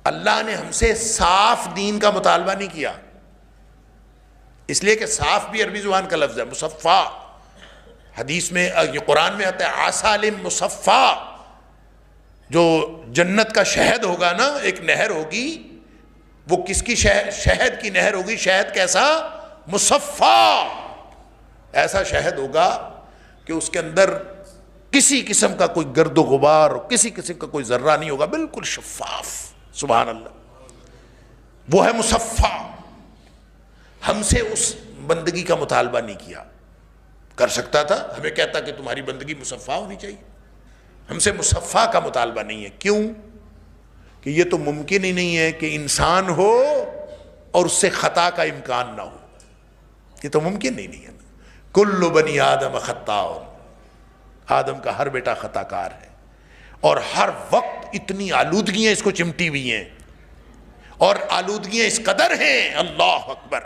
اللہ نے ہم سے صاف دین کا مطالبہ نہیں کیا، اس لیے کہ صاف بھی عربی زبان کا لفظ ہے، مصفا، حدیث میں، قرآن میں آتا ہے عسل مصفا، جو جنت کا شہد ہوگا نا، ایک نہر ہوگی، وہ کس کی شہد کی نہر ہوگی؟ شہد کیسا؟ مصفا، ایسا شہد ہوگا کہ اس کے اندر کسی قسم کا کوئی گرد و غبار، کسی قسم کا کوئی ذرہ نہیں ہوگا، بالکل شفاف۔ سبحان اللہ، وہ ہے مصفا۔ ہم سے اس بندگی کا مطالبہ نہیں کیا، کر سکتا تھا، ہمیں کہتا کہ تمہاری بندگی مصفا ہونی چاہیے، ہم سے مصفا کا مطالبہ نہیں ہے۔ کیوں؟ کہ یہ تو ممکن ہی نہیں ہے کہ انسان ہو اور اس سے خطا کا امکان نہ ہو، یہ تو ممکن ہی نہیں ہے۔ کل بنی آدم خطاء، آدم کا ہر بیٹا خطا کار ہے، اور ہر وقت اتنی آلودگیاں اس کو چمٹی ہوئی ہیں، اور آلودگیاں اس قدر ہیں اللہ اکبر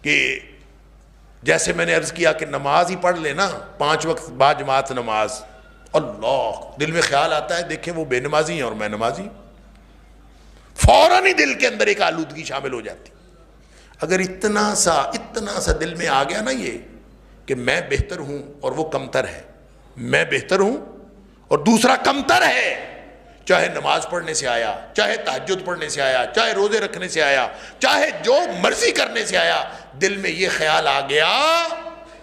کہ جیسے میں نے عرض کیا کہ نماز ہی پڑھ لینا 5 وقت با جماعت نماز، اللہ دل میں خیال آتا ہے دیکھیں وہ بے نمازی ہیں اور میں نمازی، فوراً ہی دل کے اندر ایک آلودگی شامل ہو جاتی۔ اگر اتنا سا دل میں آ گیا نا یہ کہ میں بہتر ہوں اور وہ کمتر ہے، میں بہتر ہوں اور دوسرا کمتر ہے، چاہے نماز پڑھنے سے آیا، چاہے تہجد پڑھنے سے آیا، چاہے روزے رکھنے سے آیا، چاہے جو مرضی کرنے سے آیا، دل میں یہ خیال آ گیا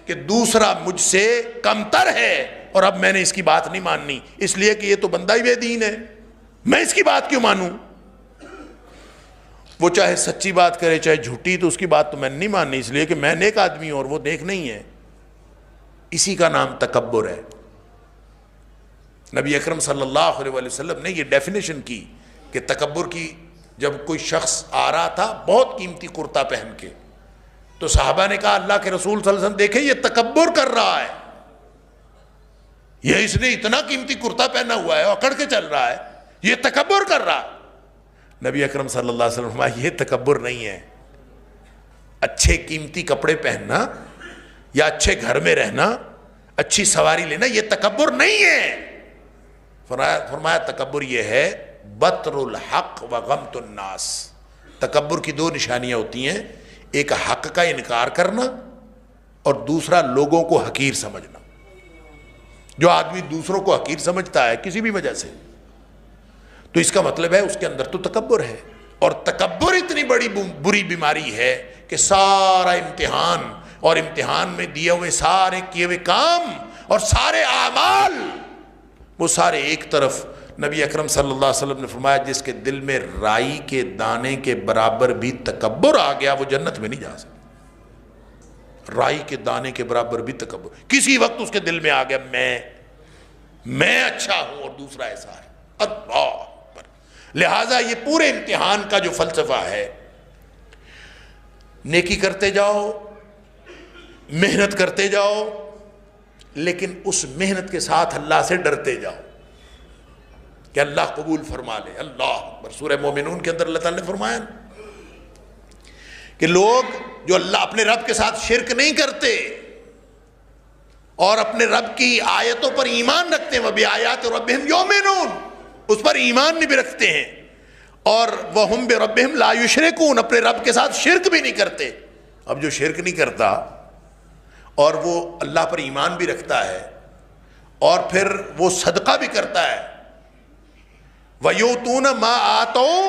کہ دوسرا مجھ سے کمتر ہے اور اب میں نے اس کی بات نہیں ماننی، اس لیے کہ یہ تو بندہ ہی بے دین ہے، میں اس کی بات کیوں مانوں؟ وہ چاہے سچی بات کرے چاہے جھوٹی، تو اس کی بات تو میں نے نہیں ماننی، اس لیے کہ میں نیک آدمی ہوں اور وہ نیک نہیں ہے۔ اسی کا نام تکبر ہے۔ نبی اکرم صلی اللہ علیہ وسلم نے یہ ڈیفینیشن کی کہ تکبر کی، جب کوئی شخص آ رہا تھا بہت قیمتی کرتا پہن کے، تو صحابہ نے کہا اللہ کے رسول صلی اللہ علیہ وسلم دیکھیں یہ تکبر کر رہا ہے، یہ اس نے اتنا قیمتی کرتا پہنا ہوا ہے اکڑ کے چل رہا ہے، یہ تکبر کر رہا ہے۔ نبی اکرم صلی اللہ علیہ وسلم فرمایا یہ تکبر نہیں ہے، اچھے قیمتی کپڑے پہننا یا اچھے گھر میں رہنا، اچھی سواری لینا، یہ تکبر نہیں ہے۔ فرمایا تکبر یہ ہے بطر الحق و غمت الناس۔ تکبر کی 2 نشانیاں ہوتی ہیں، ایک حق کا انکار کرنا اور دوسرا لوگوں کو حقیر سمجھنا۔ جو آدمی دوسروں کو حقیر سمجھتا ہے کسی بھی وجہ سے، تو اس کا مطلب ہے اس کے اندر تو تکبر ہے، اور تکبر اتنی بڑی بری بیماری ہے کہ سارا امتحان اور امتحان میں دیے ہوئے سارے کیے ہوئے کام اور سارے اعمال وہ سارے ایک طرف۔ نبی اکرم صلی اللہ علیہ وسلم نے فرمایا جس کے دل میں رائی کے دانے کے برابر بھی تکبر آ گیا وہ جنت میں نہیں جا سکتا۔ رائی کے دانے کے برابر بھی تکبر کسی وقت اس کے دل میں آ گیا میں اچھا ہوں اور دوسرا ایسا ہے، اللہ اکبر۔ لہٰذا یہ پورے امتحان کا جو فلسفہ ہے، نیکی کرتے جاؤ، محنت کرتے جاؤ، لیکن اس محنت کے ساتھ اللہ سے ڈرتے جاؤ کہ اللہ قبول فرما لے۔ اللہ اکبر۔ سورہ مومنون کے اندر اللہ تعالیٰ نے فرمایا کہ لوگ جو اللہ اپنے رب کے ساتھ شرک نہیں کرتے اور اپنے رب کی آیتوں پر ایمان رکھتے ہیں، وَبِآيَاتِ رَبِّهِمْ يُؤْمِنُونَ، اس پر ایمان بھی رکھتے ہیں، اور وَهُمْ بِرَبِّهِمْ لَا يُشْرِكُونَ، اپنے رب کے ساتھ شرک بھی نہیں کرتے۔ اب جو شرک نہیں کرتا اور وہ اللہ پر ایمان بھی رکھتا ہے اور پھر وہ صدقہ بھی کرتا ہے، وَيُؤْتُونَ مَا آتَوْا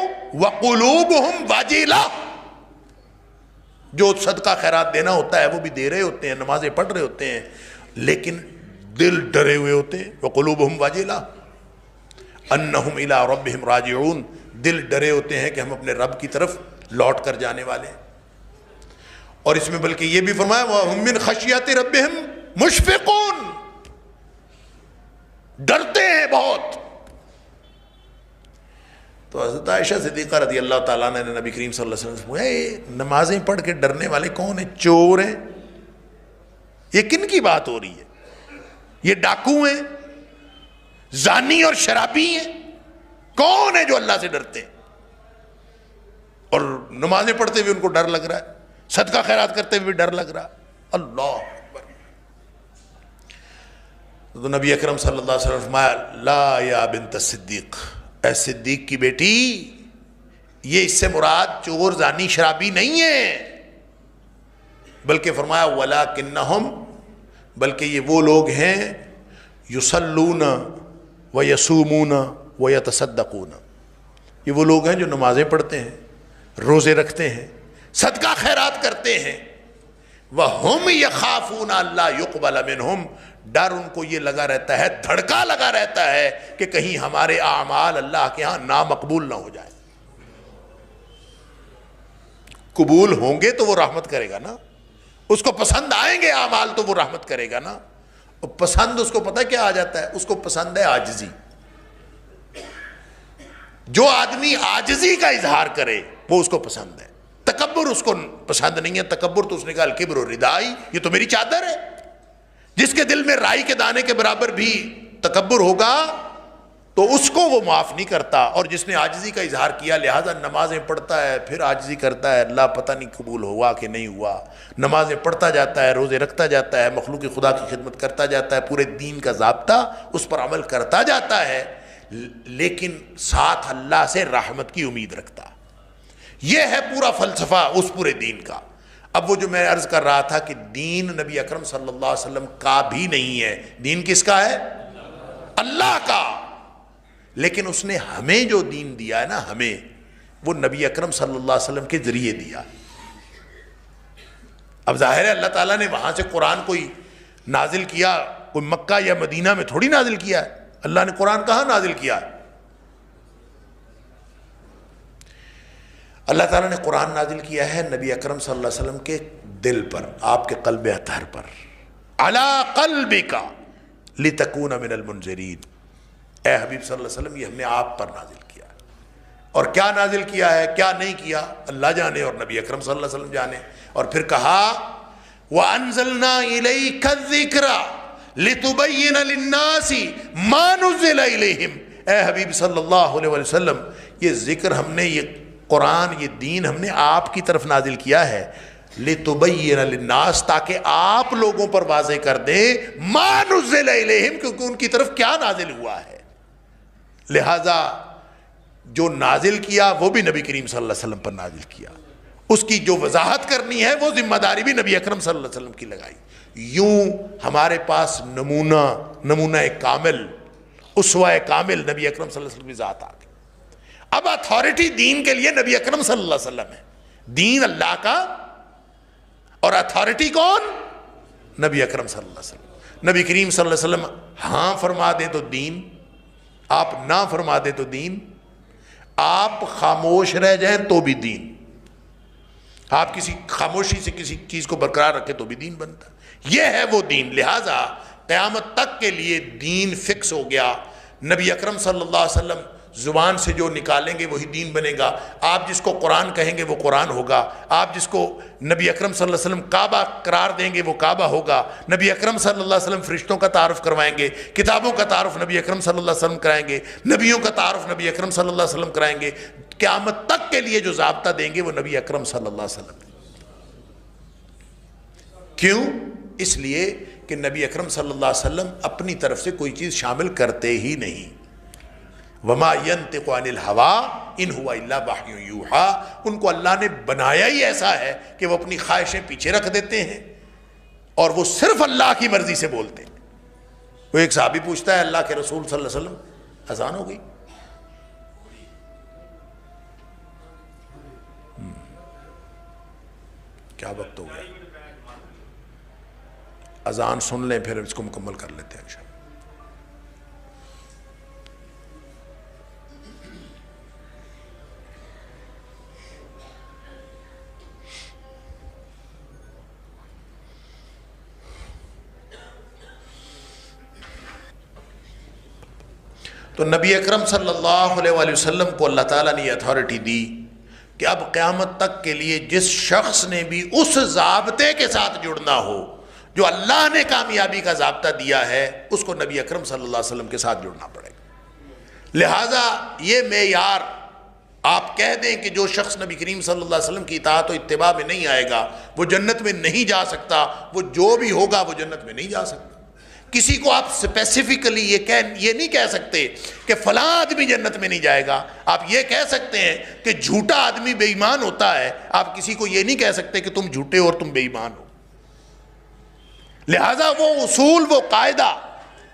وَقُلُوبُهُمْ وَجِلَةٌ، جو صدقہ خیرات دینا ہوتا ہے وہ بھی دے رہے ہوتے ہیں، نمازیں پڑھ رہے ہوتے ہیں، لیکن دل ڈرے ہوئے ہوتے ہیں۔ وَقُلُوبُهُمْ وَجِلَةٌ أَنَّهُمْ إِلَىٰ رَبِّهِمْ رَاجِعُونَ، دل ڈرے ہوتے ہیں کہ ہم اپنے رب کی طرف لوٹ کر جانے والے ہیں۔ اور اس میں بلکہ یہ بھی فرمایا وَهُمْ مِنْ خَشْيَةِ رَبِّهِمْ مُشْفِقُونَ، ڈرتے ہیں بہت۔ تو حضرت عائشہ صدیقہ رضی اللہ تعالیٰ نے نبی کریم صلی اللہ علیہ وسلم سے پوچھا نمازیں پڑھ کے ڈرنے والے کون ہیں؟ چور ہیں؟ یہ کن کی بات ہو رہی ہے؟ یہ ڈاکو ہیں، زانی اور شرابی ہیں؟ کون ہے جو اللہ سے ڈرتے ہیں اور نمازیں پڑھتے ہوئے ان کو ڈر لگ رہا ہے، صدقہ خیرات کرتے ہوئے بھی ڈر لگ رہا؟ اللہ اکبر۔ تو نبی اکرم صلی اللہ علیہ وسلم فرمایا لا یا بنت الصدیق، اے صدیق کی بیٹی، یہ اس سے مراد چور زانی شرابی نہیں ہے، بلکہ فرمایا وَلَكِنَّهُمْ، بلکہ یہ وہ لوگ ہیں یصلون ویصومون ویتصدقون، یہ وہ لوگ ہیں جو نمازیں پڑھتے ہیں، روزے رکھتے ہیں، صدقہ خیرات کرتے ہیں، وَهُمْ يَخَافُونَ أَلَّا يُقْبَلَ مِنْهُمْ، ڈر ان کو یہ لگا رہتا ہے، دھڑکا لگا رہتا ہے کہ کہیں ہمارے اعمال اللہ کے ہاں نامقبول نہ ہو جائے۔ قبول ہوں گے تو وہ رحمت کرے گا نا، اس کو پسند آئیں گے اعمال تو وہ رحمت کرے گا نا۔ اور پسند اس کو پتہ کیا آ جاتا ہے؟ اس کو پسند ہے عاجزی۔ جو آدمی عاجزی کا اظہار کرے وہ اس کو پسند ہے، تکبر اس کو پسند نہیں ہے۔ تکبر تو اس نے کہا الکبر ردائی، یہ تو میری چادر ہے، جس کے دل میں رائی کے دانے کے برابر بھی تکبر ہوگا تو اس کو وہ معاف نہیں کرتا. اور جس نے عاجزی کا اظہار کیا لہٰذا نمازیں پڑھتا ہے پھر عاجزی کرتا ہے, اللہ پتہ نہیں قبول ہوا کہ نہیں ہوا, نمازیں پڑھتا جاتا ہے, روزے رکھتا جاتا ہے, مخلوق خدا کی خدمت کرتا جاتا ہے, پورے دین کا ضابطہ اس پر عمل کرتا جاتا ہے, لیکن ساتھ اللہ سے رحمت کی امید رکھتا. یہ ہے پورا فلسفہ اس پورے دین کا. اب وہ جو میں عرض کر رہا تھا کہ دین نبی اکرم صلی اللہ علیہ وسلم کا بھی نہیں ہے, دین کس کا ہے؟ اللہ کا. لیکن اس نے ہمیں جو دین دیا ہے نا, ہمیں وہ نبی اکرم صلی اللہ علیہ وسلم کے ذریعے دیا. اب ظاہر ہے اللہ تعالیٰ نے وہاں سے قرآن کوئی نازل کیا, کوئی مکہ یا مدینہ میں تھوڑی نازل کیا ہے. اللہ نے قرآن کہاں نازل کیا ہے؟ اللہ تعالیٰ نے قرآن نازل کیا ہے نبی اکرم صلی اللہ علیہ وسلم کے دل پر, آپ کے قلب اطہر پر. علی قلبک لتکون من المنذرین. اے حبیب صلی اللہ علیہ وسلم یہ ہم نے آپ پر نازل کیا ہے. اور کیا نازل کیا ہے کیا نہیں کیا اللہ جانے اور نبی اکرم صلی اللہ علیہ وسلم جانے. اور پھر کہا وَأَنزَلْنَا إِلَيْكَ الذِّكْرَ لِتُبَيِّنَ لِلنَّاسِ مَا نُزِّلَ إِلَيْهِمْ. اے حبیب صلی اللہ علیہ وسلم یہ ذکر ہم نے, یہ قرآن, یہ دین ہم نے آپ کی طرف نازل کیا ہے لِتُبَيِّنَ لِلنَّاسِ تاکہ آپ لوگوں پر واضح کر دیں مَا نُزِّلَ إِلَيْهِمْ کیونکہ ان کی طرف کیا نازل ہوا ہے. لہذا جو نازل کیا وہ بھی نبی کریم صلی اللہ علیہ وسلم پر نازل کیا, اس کی جو وضاحت کرنی ہے وہ ذمہ داری بھی نبی اکرم صلی اللہ علیہ وسلم کی لگائی. یوں ہمارے پاس نمونہ کامل, اسوہ کامل نبی اکرم صلی اللہ علیہ وسلم کی ذات آ گئی. اب اتھارٹی دین کے لیے نبی اکرم صلی اللہ علیہ وسلم ہے, دین اللہ کا, اور اتھارٹی کون؟ نبی اکرم صلی اللہ علیہ وسلم. نبی کریم صلی اللہ علیہ وسلم ہاں فرما دیں تو دین, آپ نہ فرما دیں تو دین, آپ خاموش رہ جائیں تو بھی دین, آپ کسی خاموشی سے کسی چیز کو برقرار رکھیں تو بھی دین بنتا. یہ ہے وہ دین. لہٰذا قیامت تک کے لیے دین فکس ہو گیا. نبی اکرم صلی اللہ علیہ وسلم زبان سے جو نکالیں گے وہی دین بنے گا. آپ جس کو قرآن کہیں گے وہ قرآن ہوگا, آپ جس کو نبی اکرم صلی اللہ علیہ وسلم کعبہ قرار دیں گے وہ کعبہ ہوگا. نبی اکرم صلی اللہ علیہ وسلم فرشتوں کا تعارف کروائیں گے, کتابوں کا تعارف نبی اکرم صلی اللہ علیہ وسلم کرائیں گے, نبیوں کا تعارف نبی اکرم صلی اللہ علیہ وسلم کرائیں گے. قیامت تک کے لیے جو ضابطہ دیں گے وہ نبی اکرم صلی اللہ علیہ وسلم. کیوں؟ اس لیے کہ نبی اکرم صلی اللہ علیہ وسلم اپنی طرف سے کوئی چیز شامل کرتے ہی نہیں. وما ينطق عن الهوى ان هو الا وحی یوحى. ان کو اللہ نے بنایا ہی ایسا ہے کہ وہ اپنی خواہشیں پیچھے رکھ دیتے ہیں اور وہ صرف اللہ کی مرضی سے بولتے ہیں. وہ ایک صحابی پوچھتا ہے اللہ کے رسول صلی اللہ علیہ وسلم اذان ہو گئی؟ کیا وقت ہو گیا؟ اذان سن لیں پھر اس کو مکمل کر لیتے ہیں انشاءاللہ. تو نبی اکرم صلی اللہ علیہ وآلہ وسلم کو اللہ تعالیٰ نے یہ اتھارٹی دی کہ اب قیامت تک کے لیے جس شخص نے بھی اس ضابطے کے ساتھ جڑنا ہو جو اللہ نے کامیابی کا ضابطہ دیا ہے, اس کو نبی اکرم صلی اللہ علیہ وسلم کے ساتھ جڑنا پڑے گا. لہٰذا یہ معیار آپ کہہ دیں کہ جو شخص نبی کریم صلی اللہ علیہ وسلم کی اطاعت و اتباع میں نہیں آئے گا وہ جنت میں نہیں جا سکتا, وہ جو بھی ہوگا وہ جنت میں نہیں جا سکتا. کسی کو آپ اسپیسیفکلی یہ نہیں کہہ سکتے کہ فلاں آدمی جنت میں نہیں جائے گا. آپ یہ کہہ سکتے ہیں کہ جھوٹا آدمی بے ایمان ہوتا ہے, آپ کسی کو یہ نہیں کہہ سکتے کہ تم جھوٹے ہو اور تم بے ایمان ہو. لہٰذا وہ اصول, وہ قاعدہ,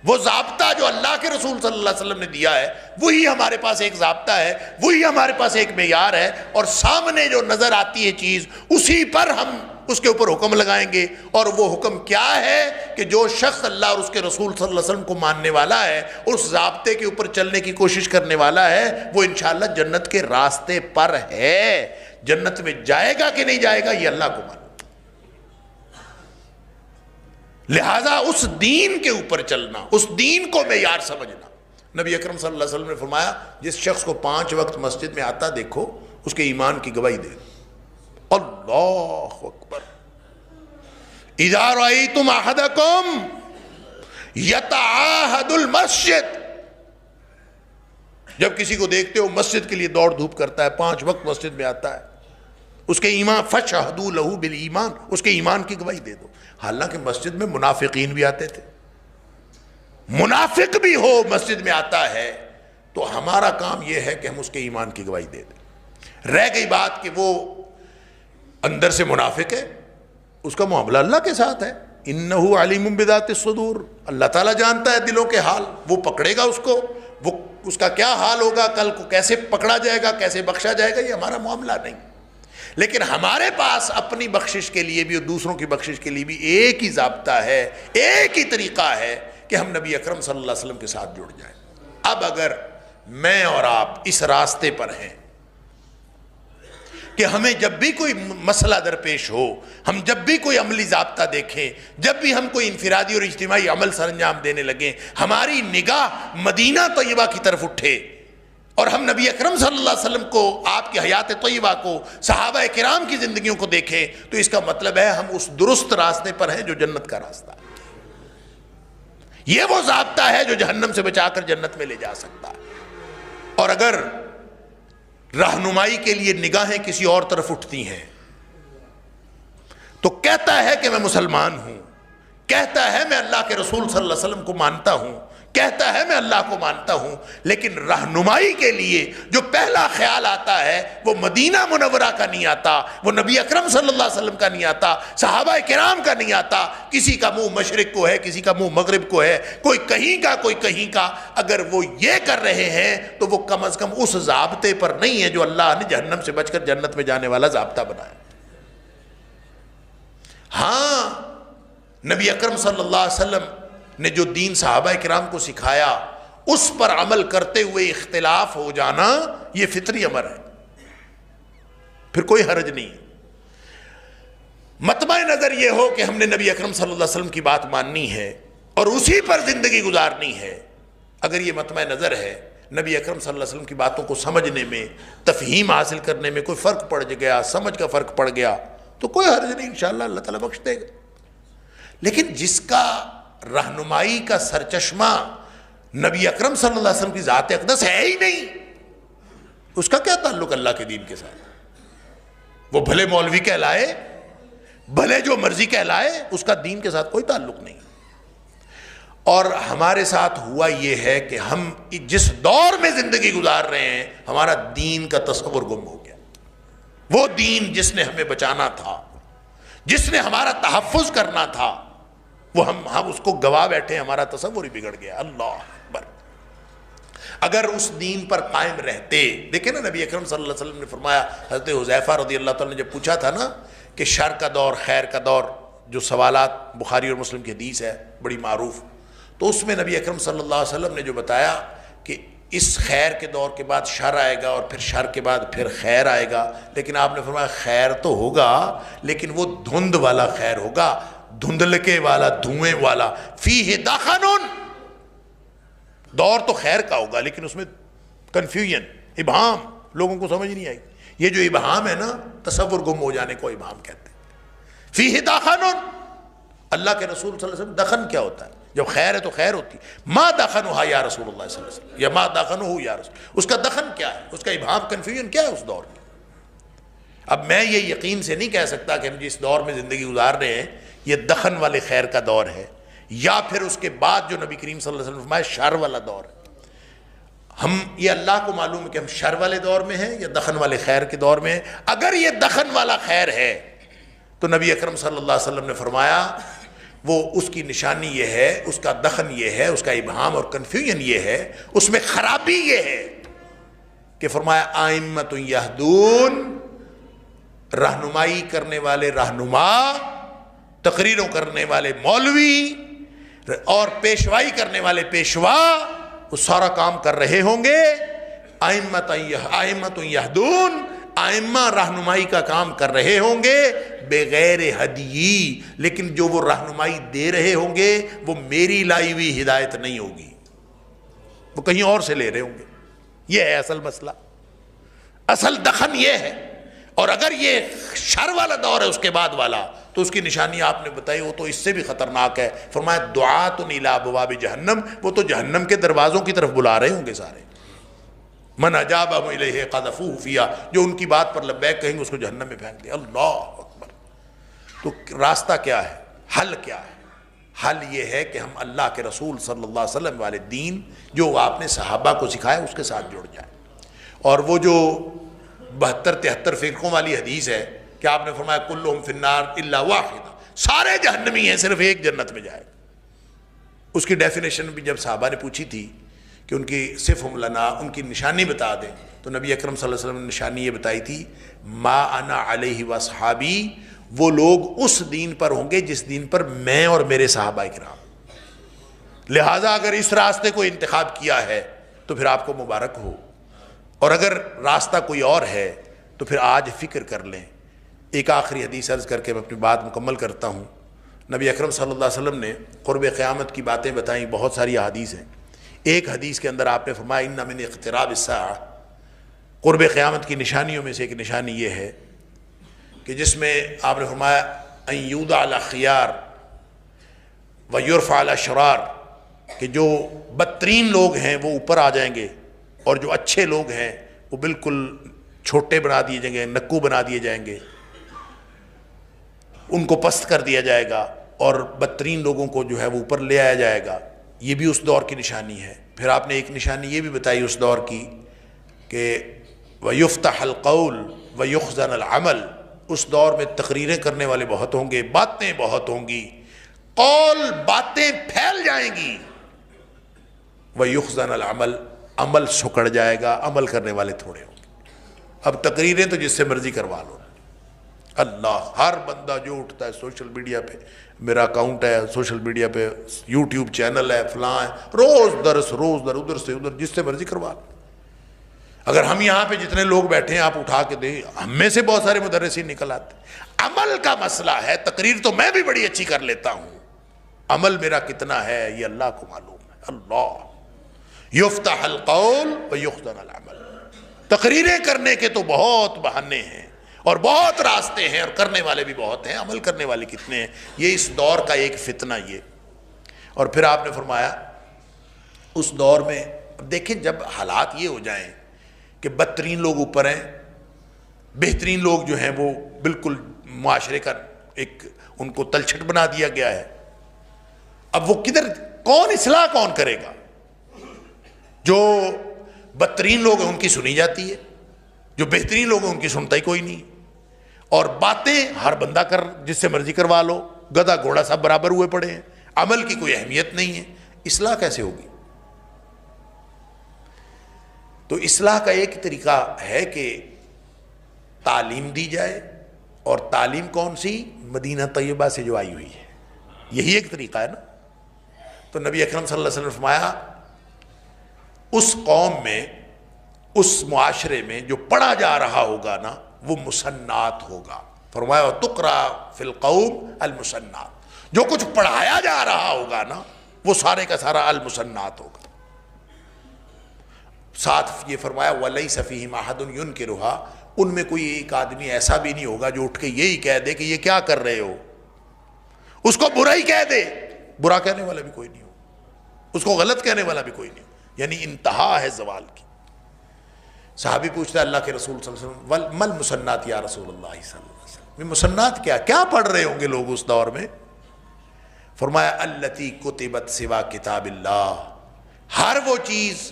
وہ ضابطہ جو اللہ کے رسول صلی اللہ علیہ وسلم نے دیا ہے وہی ہمارے پاس ایک ضابطہ ہے, وہی ہمارے پاس ایک معیار ہے, اور سامنے جو نظر آتی ہے چیز اسی پر ہم اس کے اوپر حکم لگائیں گے. اور وہ حکم کیا ہے کہ جو شخص اللہ اور اس کے رسول صلی اللہ علیہ وسلم کو ماننے والا ہے, اس ضابطے کے اوپر چلنے کی کوشش کرنے والا ہے, وہ انشاءاللہ جنت کے راستے پر ہے. جنت میں جائے گا کہ نہیں جائے گا یہ اللہ کو معلوم. لہذا اس دین کے اوپر چلنا, اس دین کو معیار سمجھنا. نبی اکرم صلی اللہ علیہ وسلم نے فرمایا جس شخص کو 5 وقت مسجد میں آتا دیکھو اس کے ایمان کی گواہی دے. اللہ اکبر. اذا رأیتم احدکم یتعاہد المسجد، جب کسی کو دیکھتے ہو مسجد کے لیے دوڑ دھوپ کرتا ہے، 5 وقت مسجد میں آتا ہے، اس کے ایمان فشہدوا لہ بالایمان، اس کے ایمان کی گواہی دے دو۔ حالانکہ مسجد میں منافقین بھی آتے تھے، منافق بھی ہو مسجد میں آتا ہے تو ہمارا کام یہ ہے کہ ہم اس کے ایمان کی گواہی دے دیں۔ رہ گئی بات کہ وہ اندر سے منافق ہے، اس کا معاملہ اللہ کے ساتھ ہے، انہ علیم بذات الصدور، اللہ تعالیٰ جانتا ہے دلوں کے حال، وہ پکڑے گا اس کو، وہ اس کا کیا حال ہوگا، کل کو کیسے پکڑا جائے گا، کیسے بخشا جائے گا، یہ ہمارا معاملہ نہیں۔ لیکن ہمارے پاس اپنی بخشش کے لیے بھی اور دوسروں کی بخشش کے لیے بھی ایک ہی ضابطہ ہے، ایک ہی طریقہ ہے کہ ہم نبی اکرم صلی اللہ علیہ وسلم کے ساتھ جڑ جائیں۔ اب اگر میں اور آپ اس راستے پر ہیں کہ ہمیں جب بھی کوئی مسئلہ درپیش ہو، ہم جب بھی کوئی عملی ضابطہ دیکھیں، جب بھی ہم کوئی انفرادی اور اجتماعی عمل سر انجام دینے لگیں، ہماری نگاہ مدینہ طیبہ کی طرف اٹھے اور ہم نبی اکرم صلی اللہ علیہ وسلم کو، آپ کی حیات طیبہ کو، صحابہ کرام کی زندگیوں کو دیکھیں، تو اس کا مطلب ہے ہم اس درست راستے پر ہیں جو جنت کا راستہ ہے۔ یہ وہ ضابطہ ہے جو جہنم سے بچا کر جنت میں لے جا سکتا ہے۔ اور اگر رہنمائی کے لیے نگاہیں کسی اور طرف اٹھتی ہیں تو کہتا ہے کہ میں مسلمان ہوں، کہتا ہے میں اللہ کے رسول صلی اللہ علیہ وسلم کو مانتا ہوں، کہتا ہے میں اللہ کو مانتا ہوں، لیکن رہنمائی کے لیے جو پہلا خیال آتا ہے وہ مدینہ منورہ کا نہیں آتا، وہ نبی اکرم صلی اللہ علیہ وسلم کا نہیں آتا، صحابہ کرام کا نہیں آتا، کسی کا منہ مشرق کو ہے، کسی کا منہ مغرب کو ہے، کوئی کہیں کا کوئی کہیں کا۔ اگر وہ یہ کر رہے ہیں تو وہ کم از کم اس ضابطے پر نہیں ہے جو اللہ نے جہنم سے بچ کر جنت میں جانے والا ضابطہ بنایا۔ ہاں، نبی اکرم صلی اللہ علیہ وسلم نے جو دین صحابہ کرام کو سکھایا اس پر عمل کرتے ہوئے اختلاف ہو جانا یہ فطری امر ہے، پھر کوئی حرج نہیں۔ مطمع نظر یہ ہو کہ ہم نے نبی اکرم صلی اللہ علیہ وسلم کی بات ماننی ہے اور اسی پر زندگی گزارنی ہے۔ اگر یہ مطمع نظر ہے، نبی اکرم صلی اللہ علیہ وسلم کی باتوں کو سمجھنے میں، تفہیم حاصل کرنے میں کوئی فرق پڑ گیا، سمجھ کا فرق پڑ گیا تو کوئی حرج نہیں، انشاءاللہ اللہ تعالیٰ بخش دے گا۔ لیکن جس کا رہنمائی کا سرچشمہ نبی اکرم صلی اللہ علیہ وسلم کی ذات اقدس ہے ہی نہیں، اس کا کیا تعلق اللہ کے دین کے ساتھ؟ وہ بھلے مولوی کہلائے، بھلے جو مرضی کہلائے، اس کا دین کے ساتھ کوئی تعلق نہیں۔ اور ہمارے ساتھ ہوا یہ ہے کہ ہم جس دور میں زندگی گزار رہے ہیں ہمارا دین کا تصور گم ہو گیا۔ وہ دین جس نے ہمیں بچانا تھا، جس نے ہمارا تحفظ کرنا تھا، وہ ہم اس کو گوا بیٹھے، ہمارا تصور ہی بگڑ گیا۔ اللہ اکبر۔ اگر اس دین پر قائم رہتے، دیکھیں نا نبی اکرم صلی اللہ علیہ وسلم نے فرمایا، حضرت حذیفہ رضی اللہ تعالیٰ نے جب پوچھا تھا نا کہ شر کا دور خیر کا دور، جو سوالات بخاری اور مسلم کی حدیث ہے بڑی معروف، تو اس میں نبی اکرم صلی اللہ علیہ وسلم نے جو بتایا کہ اس خیر کے دور کے بعد شر آئے گا اور پھر شر کے بعد پھر خیر آئے گا، لیکن آپ نے فرمایا خیر تو ہوگا لیکن وہ دھند والا خیر ہوگا، دھندلکے والا، دھوئیں والا، فیہ دخن۔ دور تو خیر کا ہوگا لیکن اس میں کنفیوژن، ابہام، لوگوں کو سمجھ نہیں آئی۔ یہ جو ابہام ہے نا، تصور گم ہو جانے کو ابہام کہتے ہیں۔ فیہ دخن، اللہ کے رسول صلی اللہ علیہ وسلم، دخن کیا ہوتا ہے؟ جب خیر ہے تو خیر ہوتی ہے۔ ما دخنھا یا رسول اللہ صلی اللہ علیہ وسلم، یا ما دخنہ یا رسول، اس کا دخن کیا ہے؟ اس کا ابہام، کنفیوژن کیا ہے اس دور میں؟ اب میں یہ یقین سے نہیں کہہ سکتا کہ ہم جس دور میں زندگی گزار رہے ہیں یہ دخن والے خیر کا دور ہے، یا پھر اس کے بعد جو نبی کریم صلی اللہ علیہ وسلم نے فرمایا شر والا دور ہے۔ ہم یہ اللہ کو معلوم ہے کہ ہم شر والے دور میں ہیں یا دخن والے خیر کے دور میں ہیں۔ اگر یہ دخن والا خیر ہے تو نبی اکرم صلی اللہ علیہ وسلم نے فرمایا وہ اس کی نشانی یہ ہے، اس کا دخن یہ ہے، اس کا ابہام اور کنفیوژن یہ ہے، اس میں خرابی یہ ہے کہ فرمایا ائمۃ یہدون، رہنمائی کرنے والے رہنما، تقریروں کرنے والے مولوی اور پیشوائی کرنے والے پیشوا، وہ سارا کام کر رہے ہوں گے۔ ائمۃ یہدون، ائمہ رہنمائی کا کام کر رہے ہوں گے بغیر ہدی، لیکن جو وہ رہنمائی دے رہے ہوں گے وہ میری لائی ہوئی ہدایت نہیں ہوگی، وہ کہیں اور سے لے رہے ہوں گے۔ یہ ہے اصل مسئلہ، اصل دخن یہ ہے۔ اور اگر یہ شر والا دور ہے اس کے بعد والا، تو اس کی نشانی آپ نے بتائی، وہ تو اس سے بھی خطرناک ہے. فرمایا دعات الی ابواب جہنم، وہ تو جہنم کے دروازوں کی طرف بلا رہے ہوں گے سارے. من اجابہم الیہ قذفوہ فیہا، جو ان کی بات پر لبیک کہیں گے اس کو جہنم میں پھینک دیں. اللہ اکبر. تو راستہ کیا ہے؟ حل کیا ہے؟ حل یہ ہے کہ ہم اللہ کے رسول صلی اللہ علیہ وسلم والے دین جو آپ نے صحابہ کو سکھایا اس کے ساتھ جڑ جائیں. اور وہ جو 72-73 فرقوں والی حدیث ہے کہ آپ نے فرمایا کلہم فی النار الا واحدہ، سارے جہنمی ہیں صرف ایک جنت میں جائے. اس کی ڈیفینیشن بھی جب صحابہ نے پوچھی تھی کہ ان کی صفہم لنا، ان کی نشانی بتا دیں، تو نبی اکرم صلی اللہ علیہ وسلم نے نشانی یہ بتائی تھی ما انا علیہ واصحابی، وہ لوگ اس دین پر ہوں گے جس دین پر میں اور میرے صحابہ کرام. لہٰذا اگر اس راستے کو انتخاب کیا ہے تو پھر آپ کو مبارک ہو، اور اگر راستہ کوئی اور ہے تو پھر آج فکر کر لیں. ایک آخری حدیث عرض کر کے میں اپنی بات مکمل کرتا ہوں. نبی اکرم صلی اللہ علیہ وسلم نے قرب قیامت کی باتیں بتائیں، بہت ساری احادیث ہیں. ایک حدیث کے اندر آپ نے فرمایا ان من اقتراب الساعہ، قرب قیامت کی نشانیوں میں سے ایک نشانی یہ ہے کہ جس میں آپ نے فرمایا ان یوضع علی خیار و یرفع علی شرار، کہ جو بدترین لوگ ہیں وہ اوپر آ جائیں گے اور جو اچھے لوگ ہیں وہ بالکل چھوٹے بنا دیے جائیں گے، نکو بنا دیے جائیں گے، ان کو پست کر دیا جائے گا، اور بدترین لوگوں کو جو ہے وہ اوپر لے آیا جائے گا. یہ بھی اس دور کی نشانی ہے. پھر آپ نے ایک نشانی یہ بھی بتائی اس دور کی کہ وَيُفْتَحَ الْقَوْلُ وَيُخْزَنَ الْعَمَلُ، اس دور میں تقریریں کرنے والے بہت ہوں گے، باتیں بہت ہوں گی، قول باتیں پھیل جائیں گی. وَيُخْزَنَ الْعَمَلُ، عمل سکڑ جائے گا، عمل کرنے والے تھوڑے ہوں گے. اب تقریریں تو جس سے مرضی کروا لو. اللہ، ہر بندہ جو اٹھتا ہے سوشل میڈیا پہ، میرا اکاؤنٹ ہے سوشل میڈیا پہ، یوٹیوب چینل ہے، فلاں ہے، روز درس ادھر سے ادھر، جس سے مرضی کروا لو. اگر ہم یہاں پہ جتنے لوگ بیٹھے ہیں آپ اٹھا کے دیں، ہم میں سے بہت سارے مدرسین نکل آتے. عمل کا مسئلہ ہے. تقریر تو میں بھی بڑی اچھی کر لیتا ہوں، عمل میرا کتنا ہے یہ اللہ کو معلوم ہے. اللہ یفتح القول ویخزن العمل. تقریریں کرنے کے تو بہت بہانے ہیں اور بہت راستے ہیں، اور کرنے والے بھی بہت ہیں، عمل کرنے والے کتنے ہیں. یہ اس دور کا ایک فتنہ یہ. اور پھر آپ نے فرمایا اس دور میں دیکھیں جب حالات یہ ہو جائیں کہ بدترین لوگ اوپر ہیں، بہترین لوگ جو ہیں وہ بالکل معاشرے کا ایک ان کو تلچھٹ بنا دیا گیا ہے. اب وہ کدھر، کون اصلاح کون کرے گا؟ جو بدترین لوگ ہیں ان کی سنی جاتی ہے، جو بہترین لوگ ہیں ان کی سنتا ہی کوئی نہیں. اور باتیں ہر بندہ کر جس سے مرضی کروا لو، گدھا گھوڑا سب برابر ہوئے پڑے ہیں، عمل کی کوئی اہمیت نہیں ہے. اصلاح کیسے ہوگی؟ تو اصلاح کا ایک طریقہ ہے کہ تعلیم دی جائے، اور تعلیم کون سی؟ مدینہ طیبہ سے جو آئی ہوئی ہے، یہی ایک طریقہ ہے نا. تو نبی اکرم صلی اللہ علیہ وسلم نے فرمایا اس قوم میں، اس معاشرے میں جو پڑھا جا رہا ہوگا نا وہ مسنات ہوگا. فرمایا تقرا فی القوم المسنات، جو کچھ پڑھایا جا رہا ہوگا نا وہ سارے کا سارا المسنات ہوگا. ساتھ یہ فرمایا وَلَيْسَ فِيهِمْ أَحَدٌ يُنْكِرُهَا، ان میں کوئی ایک آدمی ایسا بھی نہیں ہوگا جو اٹھ کے یہی کہہ دے کہ یہ کیا کر رہے ہو. اس کو برا ہی کہہ دے، برا کہنے والا بھی کوئی نہیں ہو، اس کو غلط کہنے والا بھی کوئی نہیں ہو. یعنی انتہا ہے زوال کی. صحابی پوچھتا ہے اللہ کے رسول صلی اللہ علیہ وسلم مل مسنات یا رسول اللہ صلی اللہ علیہ وسلم، مسنات کیا پڑھ رہے ہوں گے لوگ اس دور میں؟ فرمایا التی کتبت سوا کتاب اللہ، ہر وہ چیز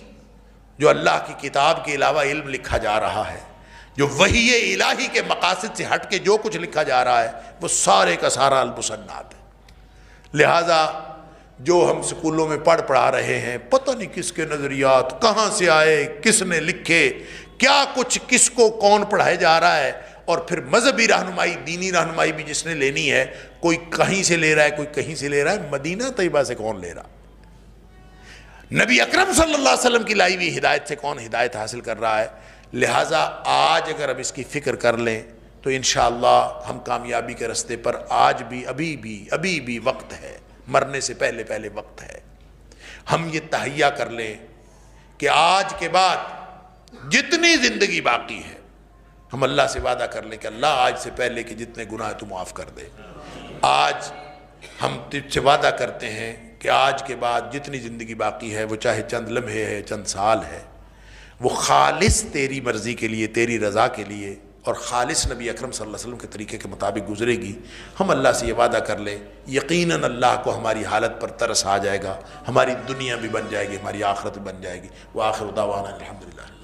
جو اللہ کی کتاب کے علاوہ علم لکھا جا رہا ہے، جو وحی الہی کے مقاصد سے ہٹ کے جو کچھ لکھا جا رہا ہے وہ سارے کا سارا المسنات ہے. لہٰذا جو ہم سکولوں میں پڑھا رہے ہیں، پتہ نہیں کس کے نظریات کہاں سے آئے، کس نے لکھے، کیا کچھ کس کو کون پڑھائے جا رہا ہے. اور پھر مذہبی رہنمائی، دینی رہنمائی بھی جس نے لینی ہے، کوئی کہیں سے لے رہا ہے، کوئی کہیں سے لے رہا ہے. مدینہ طیبہ سے کون لے رہا؟ نبی اکرم صلی اللہ علیہ وسلم کی لائی ہوئی ہدایت سے کون ہدایت حاصل کر رہا ہے؟ لہٰذا آج اگر ہم اس کی فکر کر لیں تو انشاءاللہ ہم کامیابی کے رستے پر آج بھی ابھی بھی وقت ہے، مرنے سے پہلے وقت ہے. ہم یہ تہیہ کر لیں کہ آج کے بعد جتنی زندگی باقی ہے ہم اللہ سے وعدہ کر لیں کہ اللہ آج سے پہلے کہ جتنے گناہ تو معاف کر دے. آج ہم تجھ سے وعدہ کرتے ہیں کہ آج کے بعد جتنی زندگی باقی ہے وہ چاہے چند لمحے ہے چند سال ہے، وہ خالص تیری مرضی کے لیے، تیری رضا کے لیے اور خالص نبی اکرم صلی اللہ علیہ وسلم کے طریقے کے مطابق گزرے گی. ہم اللہ سے یہ وعدہ کر لیں، یقیناً اللہ کو ہماری حالت پر ترس آ جائے گا، ہماری دنیا بھی بن جائے گی، ہماری آخرت بھی بن جائے گی. وآخر دعوانا الحمدللہ.